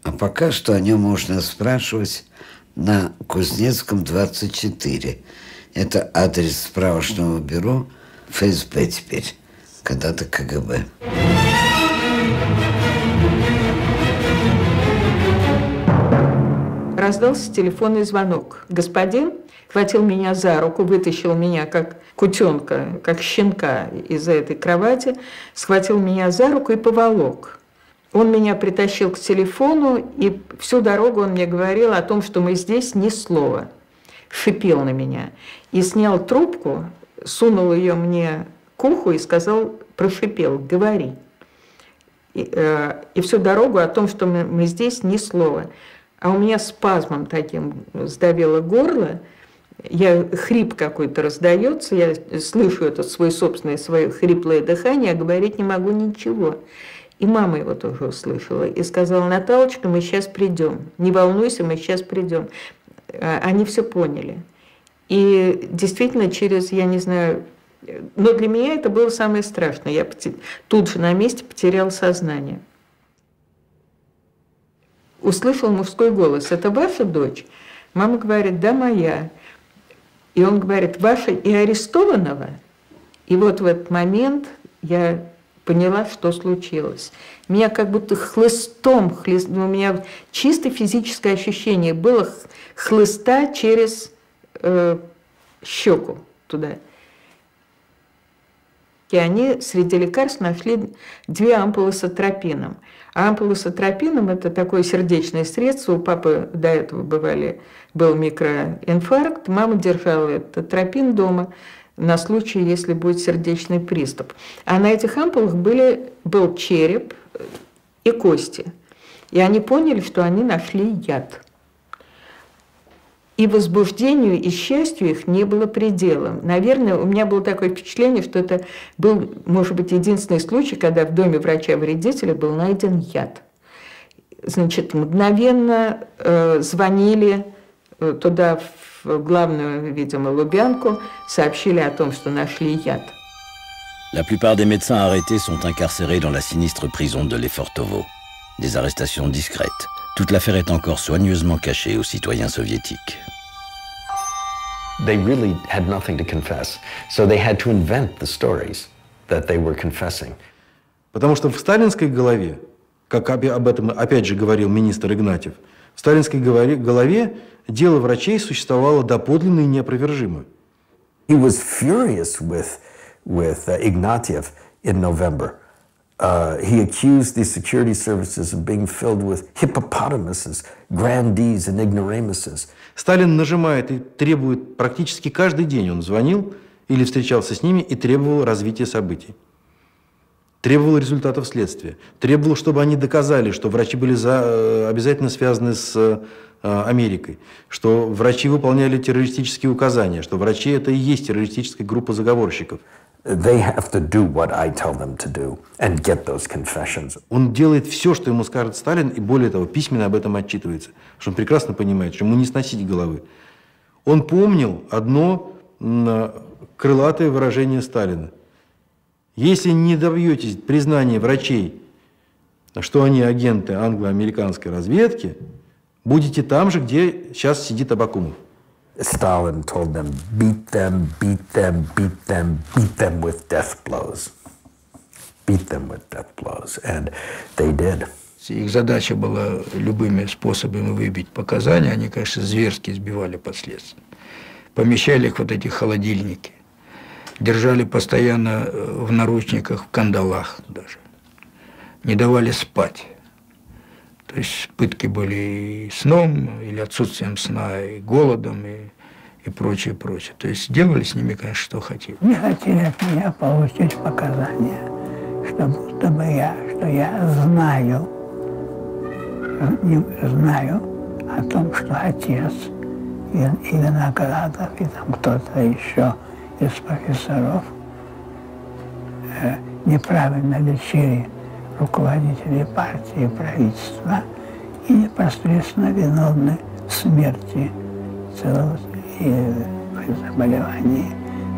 А пока что о нем можно спрашивать на Кузнецком, 24. Это адрес справочного бюро ФСБ теперь, когда-то КГБ. Раздался телефонный звонок. Господин хватил меня за руку, вытащил меня как кутенка, как щенка из-за этой кровати, схватил меня за руку и поволок. Он меня притащил к телефону, и всю дорогу он мне говорил о том, что мы здесь ни слова. Шипел на меня. И снял трубку, сунул ее мне к уху и сказал, прошипел, говори. И всю дорогу о том, что мы здесь ни слова. А у меня спазмом таким сдавило горло, хрип какой-то раздается, я слышу это свое хриплое дыхание, а говорить не могу ничего. И мама его тоже услышала и сказала, Наталочка, мы сейчас придем, не волнуйся, мы сейчас придем. Они все поняли. И действительно через, я не знаю, но для меня это было самое страшное. Я тут же на месте потеряла сознание. Услышал мужской голос, это ваша дочь? Мама говорит, да, моя. И он говорит, ваша и арестованного? И вот в этот момент я поняла, что случилось. Меня как будто хлыстом, у меня чисто физическое ощущение было хлыста через щеку туда. И они среди лекарств нашли 2 ампулы с атропином. А ампулы с атропином – это такое сердечное средство. У папы до этого был микроинфаркт. Мама держала этот атропин дома на случай, если будет сердечный приступ. А на этих ампулах был череп и кости. И они поняли, что они нашли яд. И возбуждению и счастью их не было предела. Наверное, у меня было такое впечатление, что это был, может быть, единственный случай, когда в доме врача-вредителя был найден яд. Значит, мгновенно звонили туда, в главную, видимо, Лубянку, сообщили о том, что нашли яд. La plupart des médecins arrêtés sont incarcérés dans la sinistre prison de Lefortovo. Des arrestations discrètes. Toute l'affaire est encore soigneusement cachée aux citoyens soviétiques. They really had nothing to confess, so they had to invent the stories that they were confessing. Потому что в сталинской голове, как об этом опять же говорил министр Игнатьев, в сталинской голове дело врачей существовало доподлинно и неопровержимо. He was furious with Ignatieff in November. He accused the security services of being filled with hippopotamuses, grandees and ignoramuses. Сталин нажимает и требует, практически каждый день он звонил или встречался с ними и требовал развития событий. Требовал результатов следствия. Требовал, чтобы они доказали, что врачи были обязательно связаны с Америкой, что врачи выполняли террористические указания, что врачи это и есть террористическая группа заговорщиков. They have to do what I tell them to do and get those confessions. Он делает все, что ему скажет Сталин, и более того, письменно об этом отчитывается, что он прекрасно понимает, что ему не сносить головы. Он помнил одно крылатое выражение Сталина. Если не добьетесь признания врачей, что они агенты англо-американской разведки, будете там же, где сейчас сидит Абакумов. Stalin told them, beat them, beat them, beat them, beat them with death blows. Beat them with death blows. And they did. Их задача была любыми способами выбить показания. Они, конечно, зверски избивали последствия. Помещали их в вот эти холодильники. Держали постоянно в наручниках, в кандалах даже. Не давали спать. То есть пытки были и сном, или отсутствием сна, и голодом, и прочее, прочее. То есть делали с ними, конечно, что хотели. Не хотели от меня получить показания, что будто бы я знаю о том, что отец и Виноградов, и там кто-то еще из профессоров неправильно лечили руководителей партии и правительства и непосредственно виновны в смерти целого и в заболевании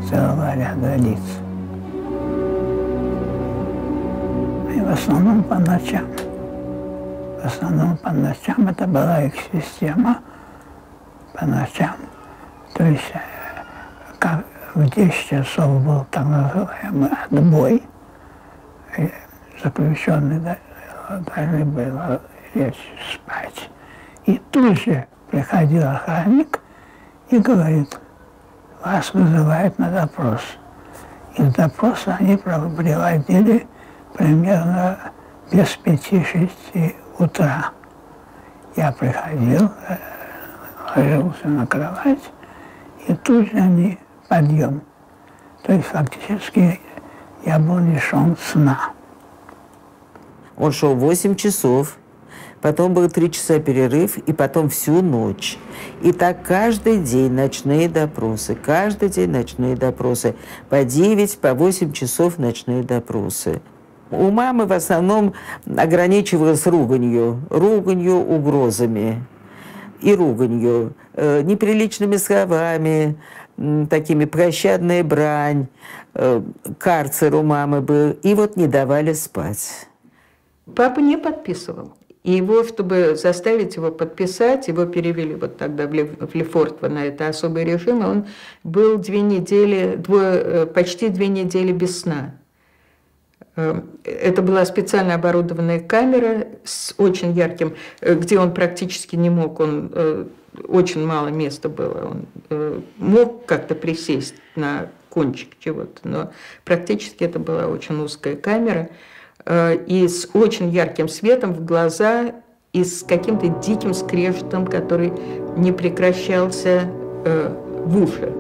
целого ряда лиц. И в основном по ночам. В основном по ночам это была их система по ночам. То есть как в 10 часов был так называемый отбой, заключенные должны были лечь спать. И тут же приходил охранник и говорит, вас вызывают на допрос. И допрос они приводили примерно без 5-6 утра. Я приходил, ложился на кровать, и тут же они подъем. То есть фактически я был лишен сна. Он шел 8 часов, потом был 3 часа перерыв, и потом всю ночь. И так каждый день ночные допросы, каждый день ночные допросы. По 9, по 8 часов ночные допросы. У мамы в основном ограничивалось руганью, угрозами и руганью, неприличными словами, такими прощадная брань, карцер у мамы был, и вот не давали спать. Папа не подписывал. И его, чтобы заставить его подписать, его перевели вот тогда в Лефортово на это особый режим, и он был почти 2 недели без сна. Это была специально оборудованная камера с очень ярким, где он практически не мог, очень мало места было, он мог как-то присесть на кончик чего-то, но практически это была очень узкая камера, и с очень ярким светом в глаза, и с каким-то диким скрежетом, который не прекращался в уши.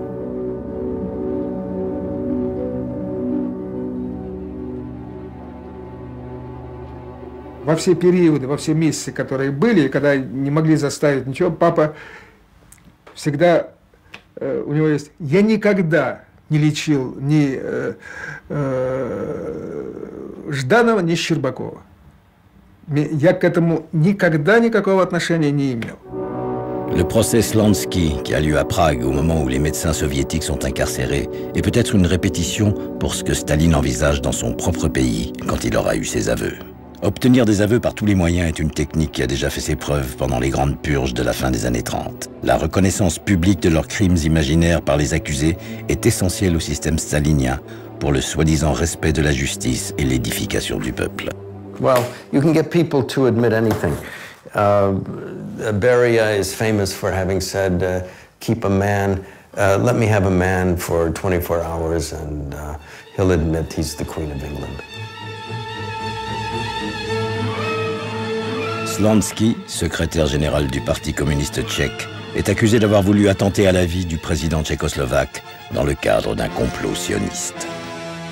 Во все периоды, во все месяцы, которые были, когда не могли заставить ничего, папа всегда, у него есть, я никогда не лечил ни Жданова, ни Щербакова. Я к этому никогда никакого отношения не имел. Le procès Slansky, qui a lieu à Prague au moment où les médecins soviétiques sont incarcérés, est peut-être une répétition pour ce que Staline envisage dans son propre pays quand il aura eu ses aveux. Obtenir des aveux par tous les moyens est une technique qui a déjà fait ses preuves pendant les grandes purges de la fin des années 30. La reconnaissance publique de leurs crimes imaginaires par les accusés est essentielle au système stalinien pour le soi-disant respect de la justice et l'édification du peuple. Well, you can get people to admit anything. Beria is famous for having said, keep a man, let me have a man for 24 hours and he'll admit he's the Queen of England. Slansky, secrétaire général du Parti communiste tchèque, est accusé d'avoir voulu attenter à la vie du président tchécoslovaque dans le cadre d'un complot sioniste.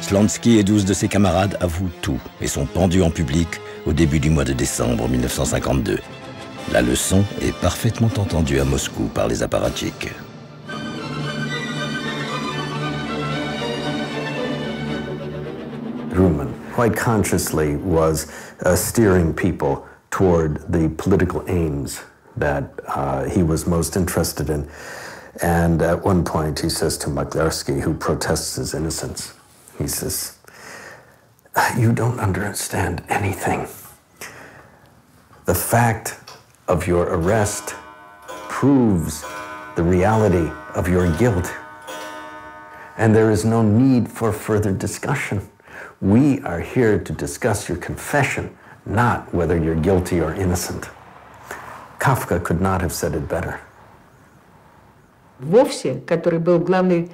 Slansky et 12 de ses camarades avouent tout et sont pendus en public au début du mois de décembre 1952. La leçon est parfaitement entendue à Moscou par les apparatchiks. Truman, quite consciously, was steering people toward the political aims that he was most interested in. And at one point he says to Maklarski, who protests his innocence, he says, "You don't understand anything. The fact of your arrest proves the reality of your guilt. And there is no need for further discussion. We are here to discuss your confession, not whether you're guilty or innocent." Kafka could not have said it better. Вовсе, который был главный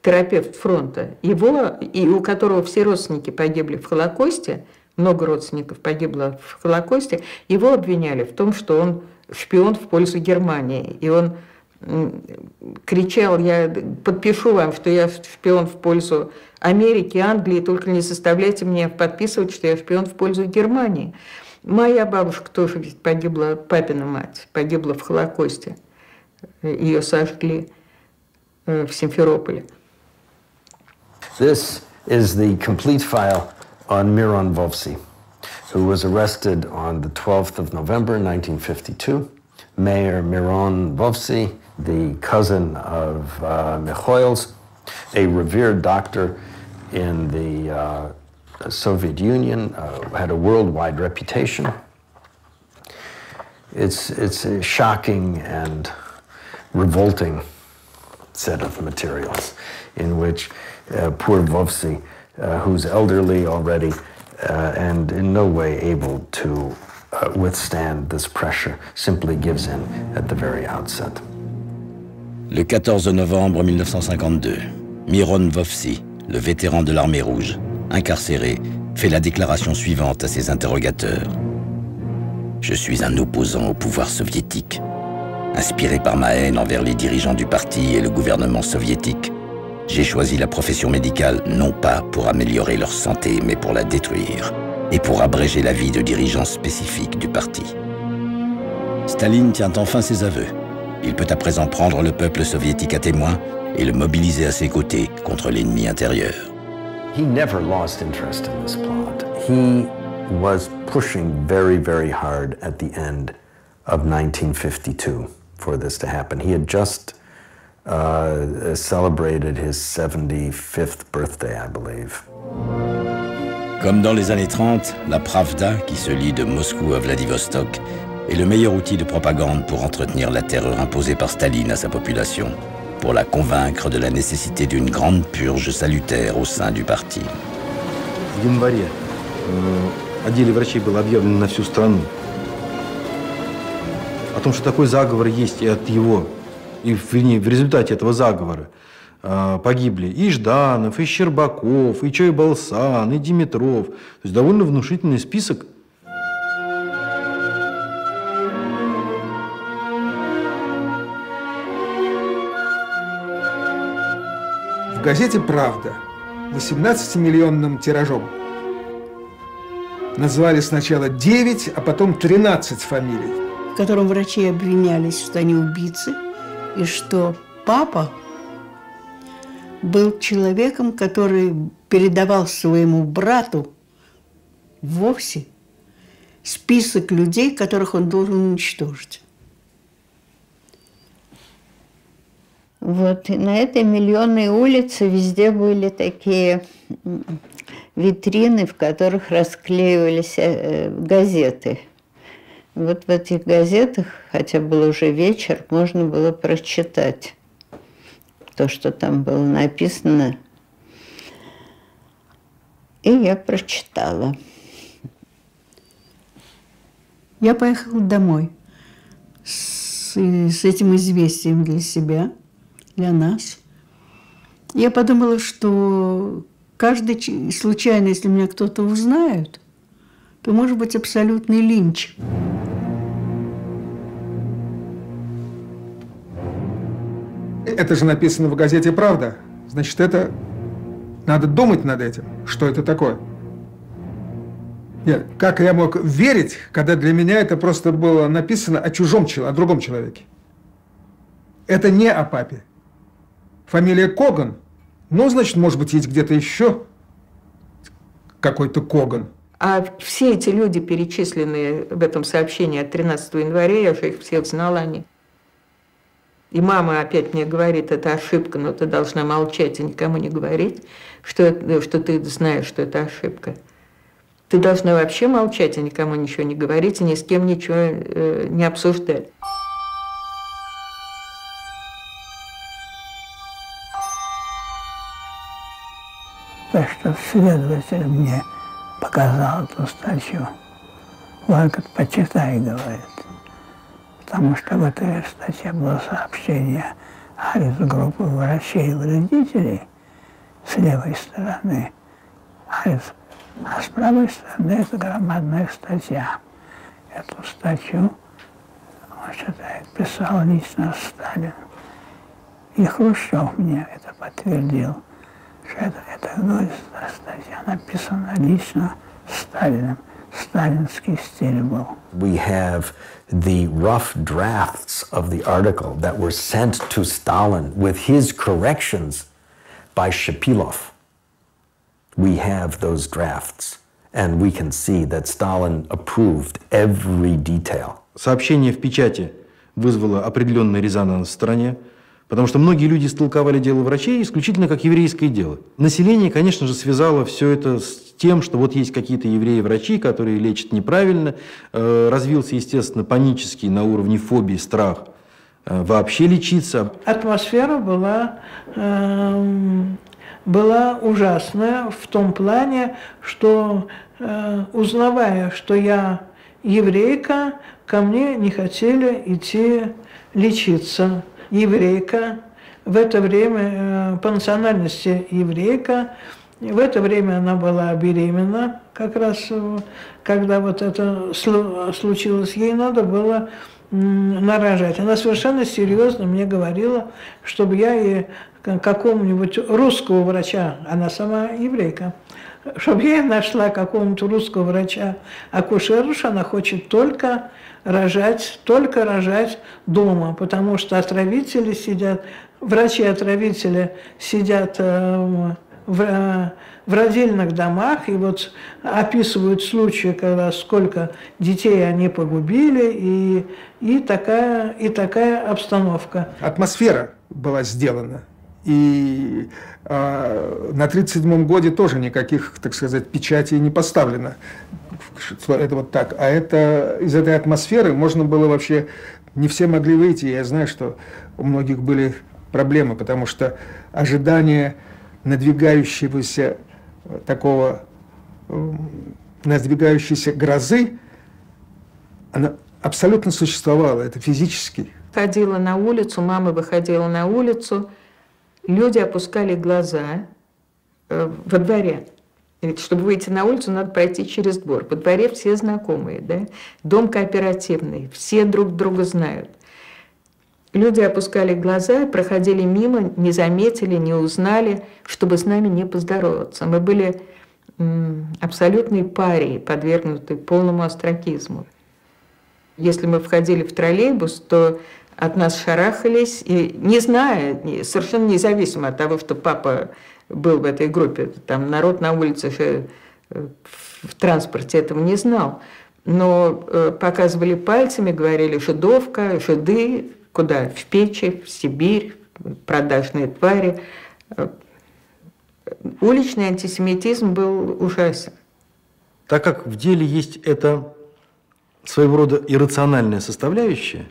терапевт фронта, его, и у которого все родственники погибли в Холокосте, много родственников погибло в Холокосте, его обвиняли в том, что он шпион в пользу Германии. И он кричал: "Я подпишу вам, что я шпион в пользу Америки, Англии, только не заставляйте меня подписывать, что я шпион в пользу Германии". Моя бабушка тоже ведь погибла, папина мать, погибла в Холокосте. Ее сожгли в Симферополе. This is the complete file on Miron Vovsi, who was arrested on the 12th of November, 1952. Mayor Miron Vovsi, the cousin of Mikhail's, a revered doctor in the Soviet Union, had a worldwide reputation. It's a shocking and revolting set of materials in which poor Vovsi, who's elderly already and in no way able to withstand this pressure, simply gives in at the very outset. Le 14 novembre 1952, Miron Vovsi, le vétéran de l'armée rouge, incarcéré, fait la déclaration suivante à ses interrogateurs. « Je suis un opposant au pouvoir soviétique. Inspiré par ma haine envers les dirigeants du parti et le gouvernement soviétique, j'ai choisi la profession médicale non pas pour améliorer leur santé, mais pour la détruire et pour abréger la vie de dirigeants spécifiques du parti. » Staline tient enfin ses aveux. Il peut à présent prendre le peuple soviétique à témoin et le mobiliser à ses côtés contre l'ennemi intérieur. He never lost interest in this plot. He was pushing very, very hard at the end of 1952 for this to happen. He had just celebrated his 75th birthday, I believe. Comme dans les années 30, la Pravda, qui se lie de Moscou à Vladivostok, est le meilleur outil de propagande pour entretenir la terreur imposée par Staline à sa population, pour la convaincre de la nécessité d'une grande purge salutaire au sein du parti. В январе о деле врачей было объявлено на всю страну. О том, что такой заговор есть, и от его, и в результате этого заговора погибли и Жданов, и Щербаков, и Чойбалсан, и Димитров. То есть довольно внушительный список. В газете «Правда» 18-миллионным тиражом назвали сначала 9, а потом 13 фамилий, в котором врачи обвинялись, что они убийцы, и что папа был человеком, который передавал своему брату вовсе список людей, которых он должен уничтожить. Вот, и на этой Миллионной улице везде были такие витрины, в которых расклеивались газеты. Вот в этих газетах, хотя был уже вечер, можно было прочитать то, что там было написано. И я прочитала. Я поехала домой с этим известием для себя, для нас. Я подумала, что каждый случайно, если меня кто-то узнает, то может быть абсолютный линч. Это же написано в газете «Правда». Значит, это надо думать над этим. Что это такое? Нет, как я мог верить, когда для меня это просто было написано о чужом человеке, о другом человеке. Это не о папе. Фамилия Коган. Ну, значит, может быть, есть где-то еще какой-то Коган. А все эти люди, перечисленные в этом сообщении от 13 января, я же их всех знала, они. И мама опять мне говорит, это ошибка, но ты должна молчать и никому не говорить, что ты знаешь, что это ошибка. Ты должна вообще молчать и никому ничего не говорить, и ни с кем ничего не обсуждать. Так что следователь мне показал эту статью. Валькот, почитай, говорит. Потому что в этой статье было сообщение адрес группы врачей-вредителей с левой стороны, адрес, а с правой стороны это громадная статья. Эту статью, он считает, писал лично Сталин. И Хрущев мне это подтвердил, что эта статья написана лично Сталиным. Сталинский стиль был. We have the rough drafts of the article that were sent to Stalin with his corrections by Shapilov. We have those drafts, and we can see that Stalin approved every detail. Сообщение в печати вызвало определенный резонанс в стране, потому что многие люди истолковали дело врачей исключительно как еврейское дело. Население, конечно же, связало все это с тем, что вот есть какие-то евреи-врачи, которые лечат неправильно. Развился, естественно, панический на уровне фобии страх вообще лечиться. Атмосфера была ужасная в том плане, что, узнавая, что я еврейка, ко мне не хотели идти лечиться. Еврейка, в это время по национальности еврейка, в это время она была беременна, как раз когда вот это случилось, ей надо было нарожать. Она совершенно серьезно мне говорила, чтобы я ей какому-нибудь русского врача, она сама еврейка, чтобы я ей нашла какого-нибудь русского врача-акушершу, она хочет только рожать дома, потому что отравители сидят, врачи-отравители сидят в родильных домах, и вот описывают случаи, когда сколько детей они погубили, и такая обстановка. Атмосфера была сделана. И на 1937 году тоже никаких, так сказать, печатей не поставлено. Это вот так. А это из этой атмосферы можно было вообще... Не все могли выйти. Я знаю, что у многих были проблемы, потому что ожидание надвигающейся грозы, она абсолютно существовала. Это физически. Ходила на улицу, мама выходила на улицу, люди опускали глаза во дворе. Ведь, чтобы выйти на улицу, надо пройти через двор. Во дворе все знакомые, да? Дом кооперативный, все друг друга знают. Люди опускали глаза, проходили мимо, не заметили, не узнали, чтобы с нами не поздороваться. Мы были абсолютной парией, подвергнутой полному остракизму. Если мы входили в троллейбус, то от нас шарахались, и не зная, совершенно независимо от того, что папа был в этой группе, там народ на улице в транспорте этого не знал, но показывали пальцами, говорили «жидовка», «жиды», куда? В печи, в Сибирь, продажные твари. Уличный антисемитизм был ужасен. Так как в деле есть эта своего рода иррациональная составляющая,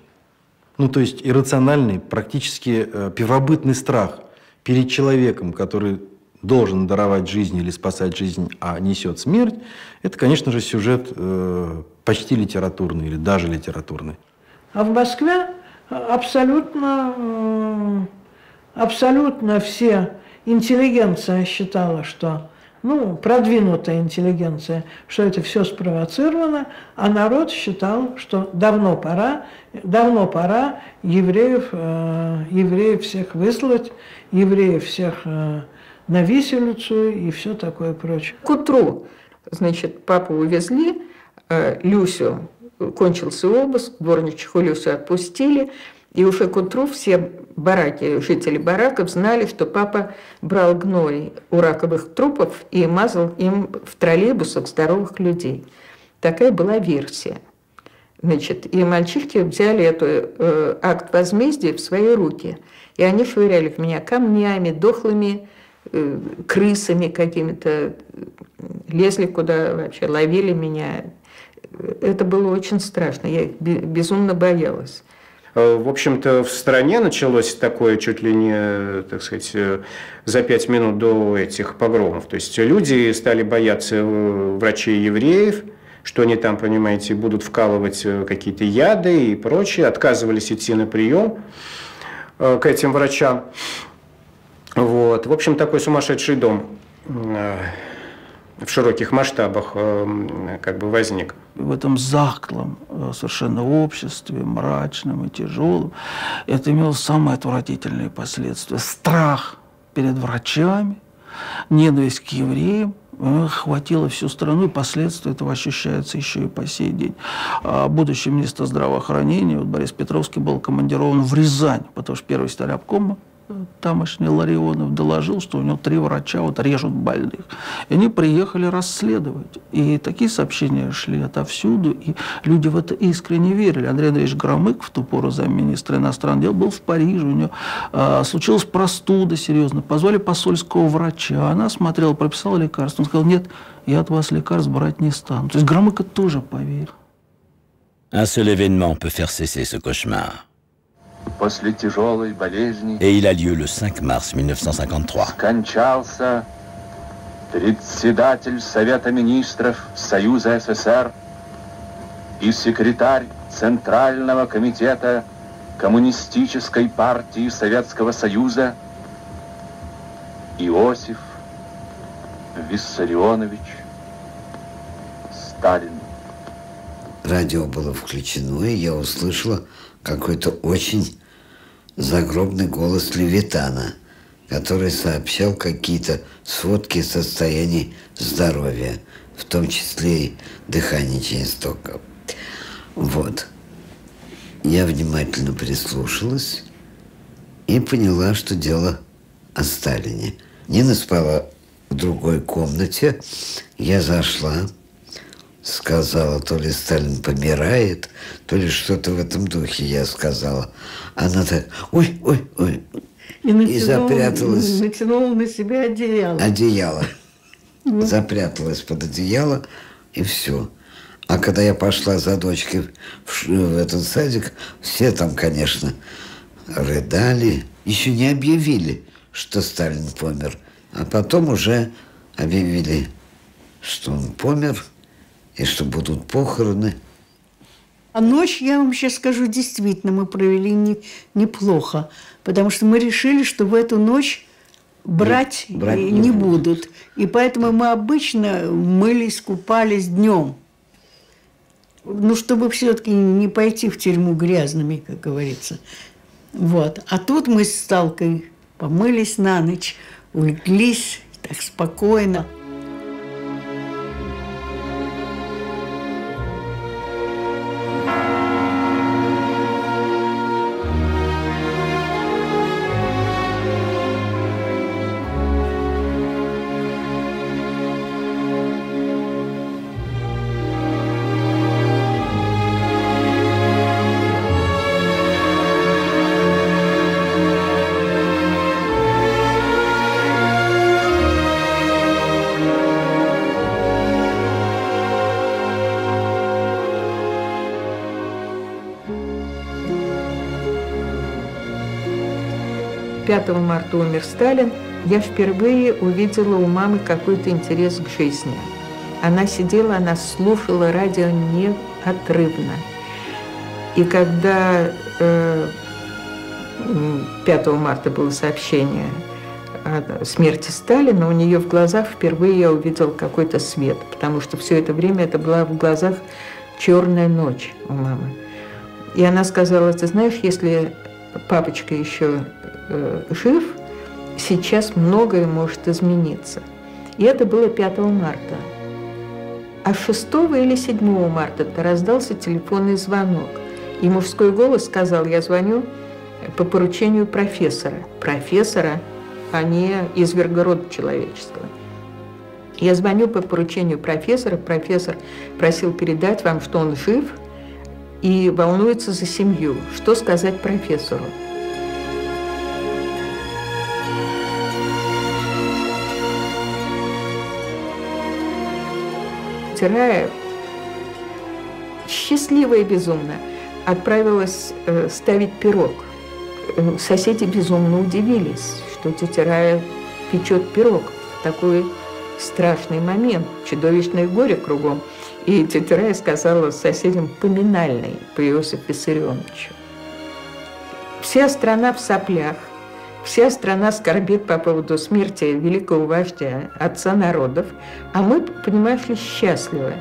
ну то есть иррациональный, практически первобытный страх перед человеком, который должен даровать жизнь или спасать жизнь, а несет смерть, это, конечно же, сюжет почти литературный или даже литературный. А в Москве абсолютно все интеллигенция считала, что, продвинутая интеллигенция, что это все спровоцировано, а народ считал, что давно пора евреев всех выслать, евреев всех на виселицу и все такое прочее. К утру Значит, папу увезли, Люсю, кончился обыск, дворничиху Люсю отпустили, и уже к утру все жители бараков знали, что папа брал гной у раковых трупов и мазал им в троллейбусах здоровых людей. Такая была версия. Значит, и мальчишки взяли этот акт возмездия в свои руки, и они швыряли в меня камнями, дохлыми крысами какими-то, лезли куда вообще, ловили меня. Это было очень страшно, я их безумно боялась. В общем-то, в стране началось такое чуть ли не, так сказать, за 5 минут до этих погромов. То есть люди стали бояться врачей-евреев, что они там, понимаете, будут вкалывать какие-то яды и прочее, отказывались идти на прием к этим врачам. Вот. В общем, такой сумасшедший дом в широких масштабах как бы возник. В этом захклом совершенно обществе, мрачном и тяжелом, это имело самые отвратительные последствия. Страх перед врачами, ненависть к евреям охватила всю страну, и последствия этого ощущаются еще и по сей день. Будущий министр здравоохранения, вот Борис Петровский, был командирован в Рязань, потому что первый секретарь обкома тамошний Ларионов доложил, что у него 3 врача вот режут больных. И они приехали расследовать. И такие сообщения шли отовсюду, и люди в это искренне верили. Андрей Андреевич Громык, в ту пору замминистра иностранных дел, был в Париже, у него случилась простуда серьезно. Позвали посольского врача, она смотрела, прописала лекарство. Он сказал: нет, я от вас лекарств брать не стану. То есть Громык тоже поверил. Un seul événement peut faire cesser ce cauchemar. После тяжелой болезни Et il a lieu le 5 mars 1953. скончался председатель Совета министров Союза СССР и секретарь Центрального комитета Коммунистической партии Советского Союза Иосиф Виссарионович Сталин. Радио было включено, и я услышала какой-то очень загробный голос Левитана, который сообщал какие-то сводки состояний здоровья, в том числе и дыхание через токов. Вот. Я внимательно прислушалась и поняла, что дело о Сталине. Нина спала в другой комнате. Я зашла, сказала, то ли Сталин помирает, то ли что-то в этом духе я сказала. Она так: ой, ой, ой. И запряталась. Натянула на себя одеяло. Одеяло. Запряталась под одеяло, и все. А когда я пошла за дочкой в этот садик, все там, конечно, рыдали. Еще не объявили, что Сталин помер. А потом уже объявили, что он помер, и что будут похороны. А ночь, я вам сейчас скажу, действительно мы провели неплохо, потому что мы решили, что в эту ночь брать не будут. И поэтому мы обычно мылись, купались днем. Ну, чтобы все-таки не пойти в тюрьму грязными, как говорится. Вот. А тут мы с Сталкой помылись на ночь, улеглись так спокойно. «5 марта умер Сталин», я впервые увидела у мамы какой-то интерес к жизни. Она сидела, она слушала радио неотрывно. И когда 5 марта было сообщение о смерти Сталина, у нее в глазах впервые я увидела какой-то свет, потому что все это время это была в глазах черная ночь у мамы. И она сказала: ты знаешь, если папочка еще жив, сейчас многое может измениться. И это было 5 марта. А 6 или 7 марта раздался телефонный звонок, и мужской голос сказал: «Я звоню по поручению профессора». Профессора, а не изверга рода человеческого. «Я звоню по поручению профессора. Профессор просил передать вам, что он жив и волнуется за семью. Что сказать профессору?» Рая, счастливая безумно, отправилась ставить пирог. Соседи безумно удивились, что тетя Рая печет пирог в такой страшный момент, чудовищное горе кругом. И тетя Рая сказала соседям поминальный по Иосифу Виссарионовичу. Вся страна в соплях, вся страна скорбит по поводу смерти великого вождя, отца народов, а мы, понимаешь ли, счастливы.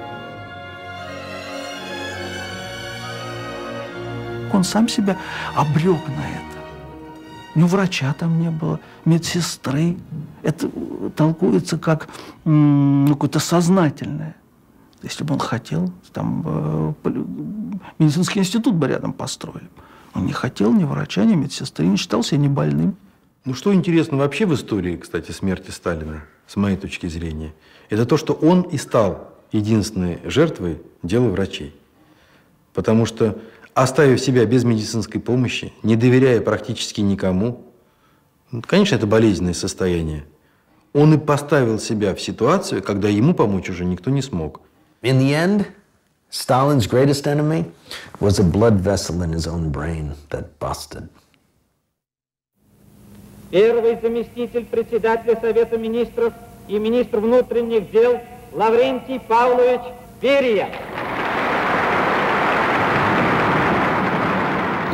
Он сам себя обрек на это. Ну, врача там не было, медсестры. Это толкуется как какое-то сознательное. Если бы он хотел, там медицинский институт бы рядом построили. Он не хотел ни врача, ни медсестры, не считал себя ни больным. Ну, что интересно вообще в истории, кстати, смерти Сталина, с моей точки зрения, это то, что он и стал единственной жертвой дела врачей. Потому что, оставив себя без медицинской помощи, не доверяя практически никому, конечно, это болезненное состояние, он и поставил себя в ситуацию, когда ему помочь уже никто не смог. In the end, Stalin's greatest enemy was a blood vessel in his own brain that busted. Первый заместитель председателя Совета министров и министр внутренних дел Лаврентий Павлович Берия.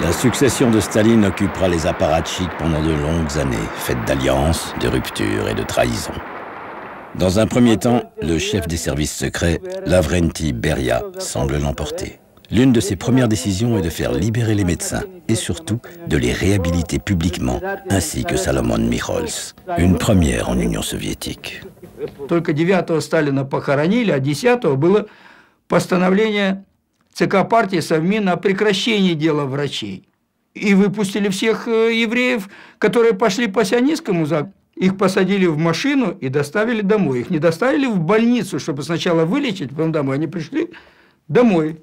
La succession de Staline occupera les apparatchiks pendant de longues années, faites d'alliances, de ruptures et de trahisons. Dans un premier temps, le chef des services secrets, Lavrenti Beria, semble l'emporter. L'une de ses premières décisions est de faire libérer les médecins et surtout de les réhabiliter publiquement, ainsi que Salomon Michols, une première en Union soviétique. Только 9-го Сталина похоронили, а 10-го было постановление ЦК партии Совмина о прекращении дела врачей. И выпустили всех евреев, которые пошли по сионистскому закону. Их посадили в машину и доставили домой. Их не доставили в больницу, чтобы сначала вылечить, потом домой. Они пришли домой.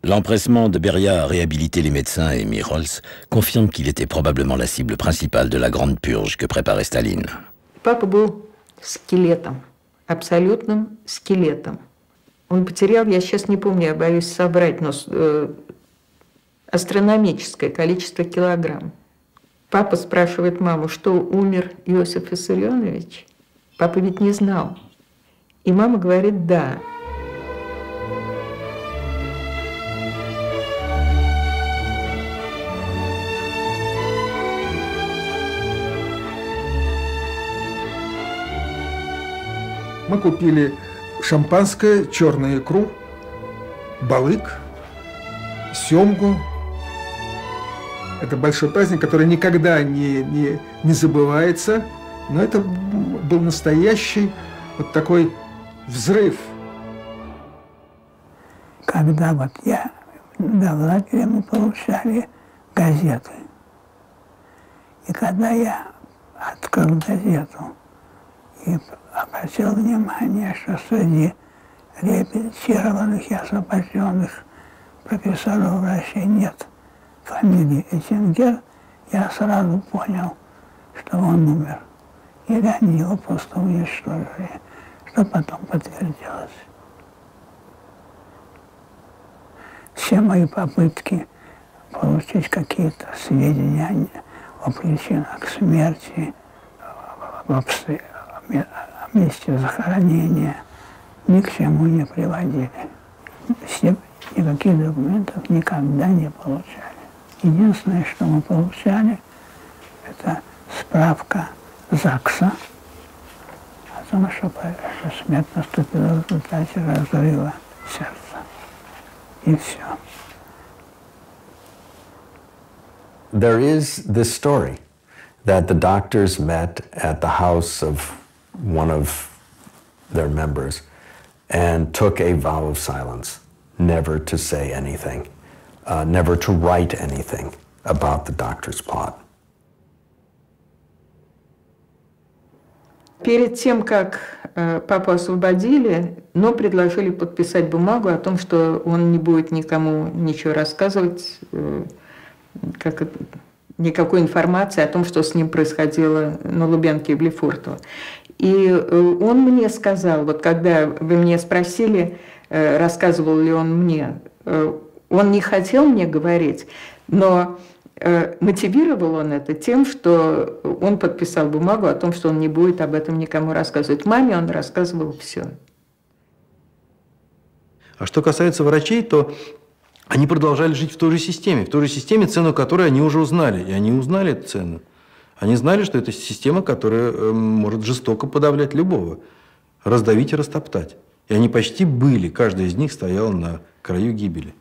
L'empressement de Beria à réhabiliter les médecins et Michols confirme qu'il était probablement la cible principale de la grande purge que préparait Staline. Папа был скелетом, абсолютным скелетом. Он потерял, я сейчас не помню, я боюсь соврать, но астрономическое количество килограмм. Папа спрашивает маму, что умер Иосиф Виссарионович. Папа ведь не знал. И мама говорит «да». Мы купили шампанское, черную икру, балык, семгу. Это большой праздник, который никогда не забывается. Но это был настоящий вот такой взрыв. Когда вот в лагере мы получали газеты. И когда я открыл газету и обратил внимание, что среди реабилитированных и освобожденных профессоров врачей нет фамилии Эттингер, я сразу понял, что он умер. Или они его просто уничтожили, что потом подтвердилось. Все мои попытки получить какие-то сведения о причинах смерти, о месте захоронения ни к чему не приводили. Все, никаких документов никогда не получали. Единственное, что мы получали, это справка ЗАГСа о том, что смерть наступила в результате разрыва сердца. И все. There is this story that the doctors met at the house of one of their members and took a vow of silence, never to say anything, never to write anything about the doctor's plot. Перед тем, как папу освободили, но предложили подписать бумагу о том, что он не будет никому ничего рассказывать, никакой информации о том, что с ним происходило на Лубянке и в Лефортово. И он мне сказал, вот когда вы меня спросили, рассказывал ли он мне, он не хотел мне говорить, но мотивировал он это тем, что он подписал бумагу о том, что он не будет об этом никому рассказывать. Маме он рассказывал все. А что касается врачей, то они продолжали жить в той же системе, цену которой они уже узнали. И они узнали эту цену. Они знали, что это система, которая может жестоко подавлять любого, раздавить и растоптать. И они почти были, каждый из них стоял на краю гибели.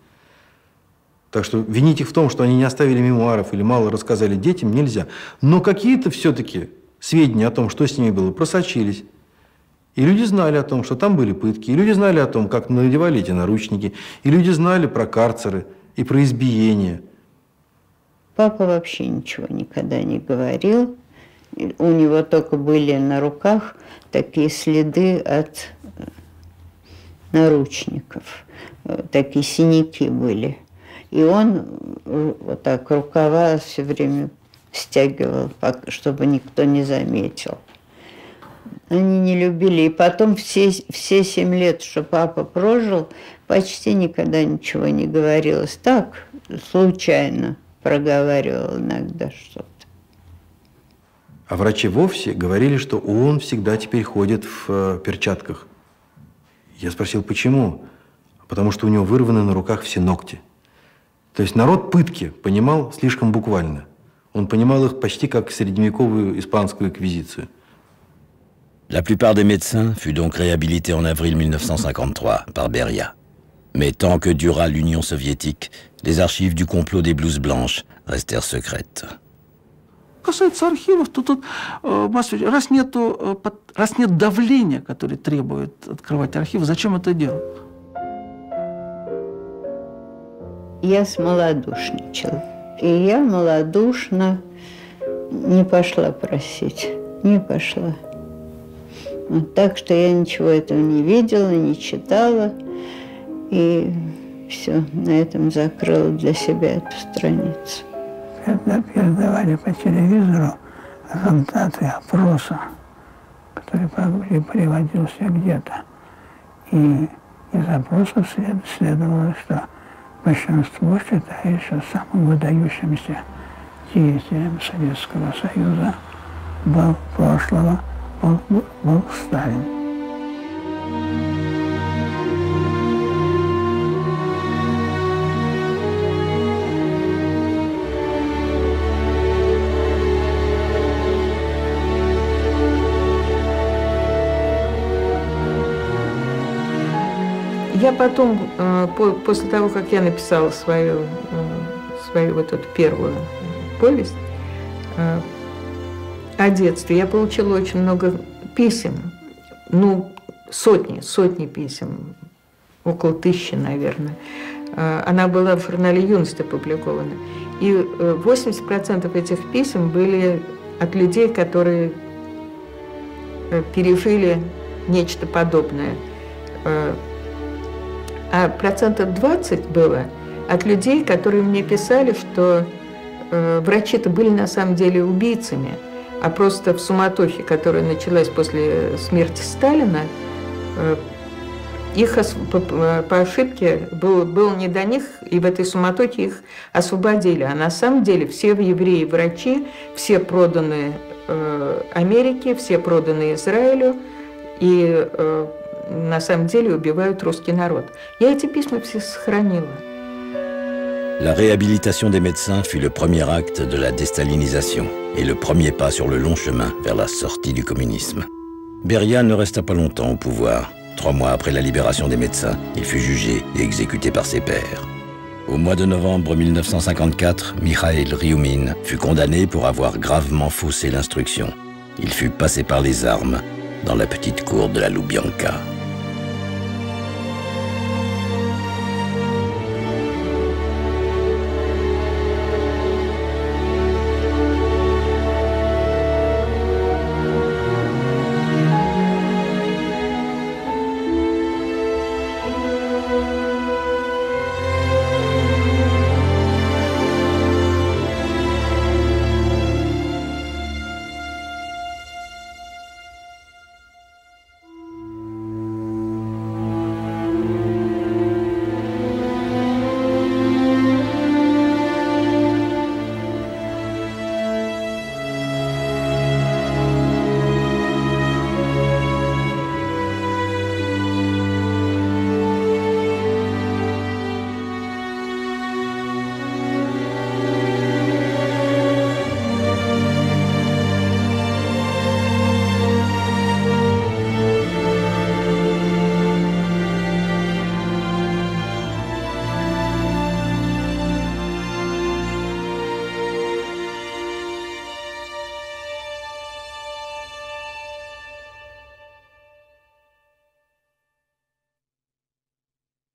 Так что винить их в том, что они не оставили мемуаров или мало рассказали детям, нельзя. Но какие-то все-таки сведения о том, что с ними было, просочились. И люди знали о том, что там были пытки, и люди знали о том, как надевали эти наручники, и люди знали про карцеры и про избиения. Папа вообще ничего никогда не говорил. У него только были на руках такие следы от наручников, такие синяки были. И он вот так рукава все время стягивал, чтобы никто не заметил. Они не любили. И потом все 7 лет, что папа прожил, почти никогда ничего не говорилось. Так, случайно проговаривал иногда что-то. А врачи вовсе говорили, что он всегда теперь ходит в перчатках. Я спросил, почему? Потому что у него вырваны на руках все ногти. То есть народ пытки понимал слишком буквально. Он понимал их почти как средневековую испанскую инквизицию. La plupart des médecins furent donc réhabilités en avril 1953 par Beria. Mais tant que dura l'Union soviétique, les archives du complot des blouses blanches restèrent secrètes. Касается архивов, то тут раз нет давления, которое требует открывать архивы, зачем это делать? Я смолодушничала. И я малодушно не пошла просить. Не пошла. Вот так что я ничего этого не видела, не читала. И все, на этом закрыла для себя эту страницу. Когда передавали по телевизору результаты опроса, который приводился где-то. И из опросов следовало, что большинство считается самым выдающимся деятелем Советского Союза прошлого был Сталин. Я потом, после того, как я написала свою вот эту первую повесть о детстве, я получила очень много писем, ну, сотни писем, около 1000, наверное. Она была в журнале «Юность» опубликована. И 80% этих писем были от людей, которые пережили нечто подобное. А 20% было от людей, которые мне писали, что врачи-то были на самом деле убийцами, а просто в суматохе, которая началась после смерти Сталина, их по ошибке было не до них, и в этой суматохе их освободили. А на самом деле все евреи врачи, все проданы Америке, все проданы Израилю, и на самом деле убивают русский народ. Я эти письма все сохранила. La réhabilitation des médecins fut le premier acte de la déstalinisation et le premier pas sur le long chemin vers la sortie du communisme. Beria ne resta pas longtemps au pouvoir. 3 mois après la libération des médecins, il fut jugé et exécuté par ses pairs. Au mois de novembre 1954, Mikhail Ryumin fut condamné pour avoir gravement faussé l'instruction. Il fut passé par les armes dans la petite cour de la Loubianka.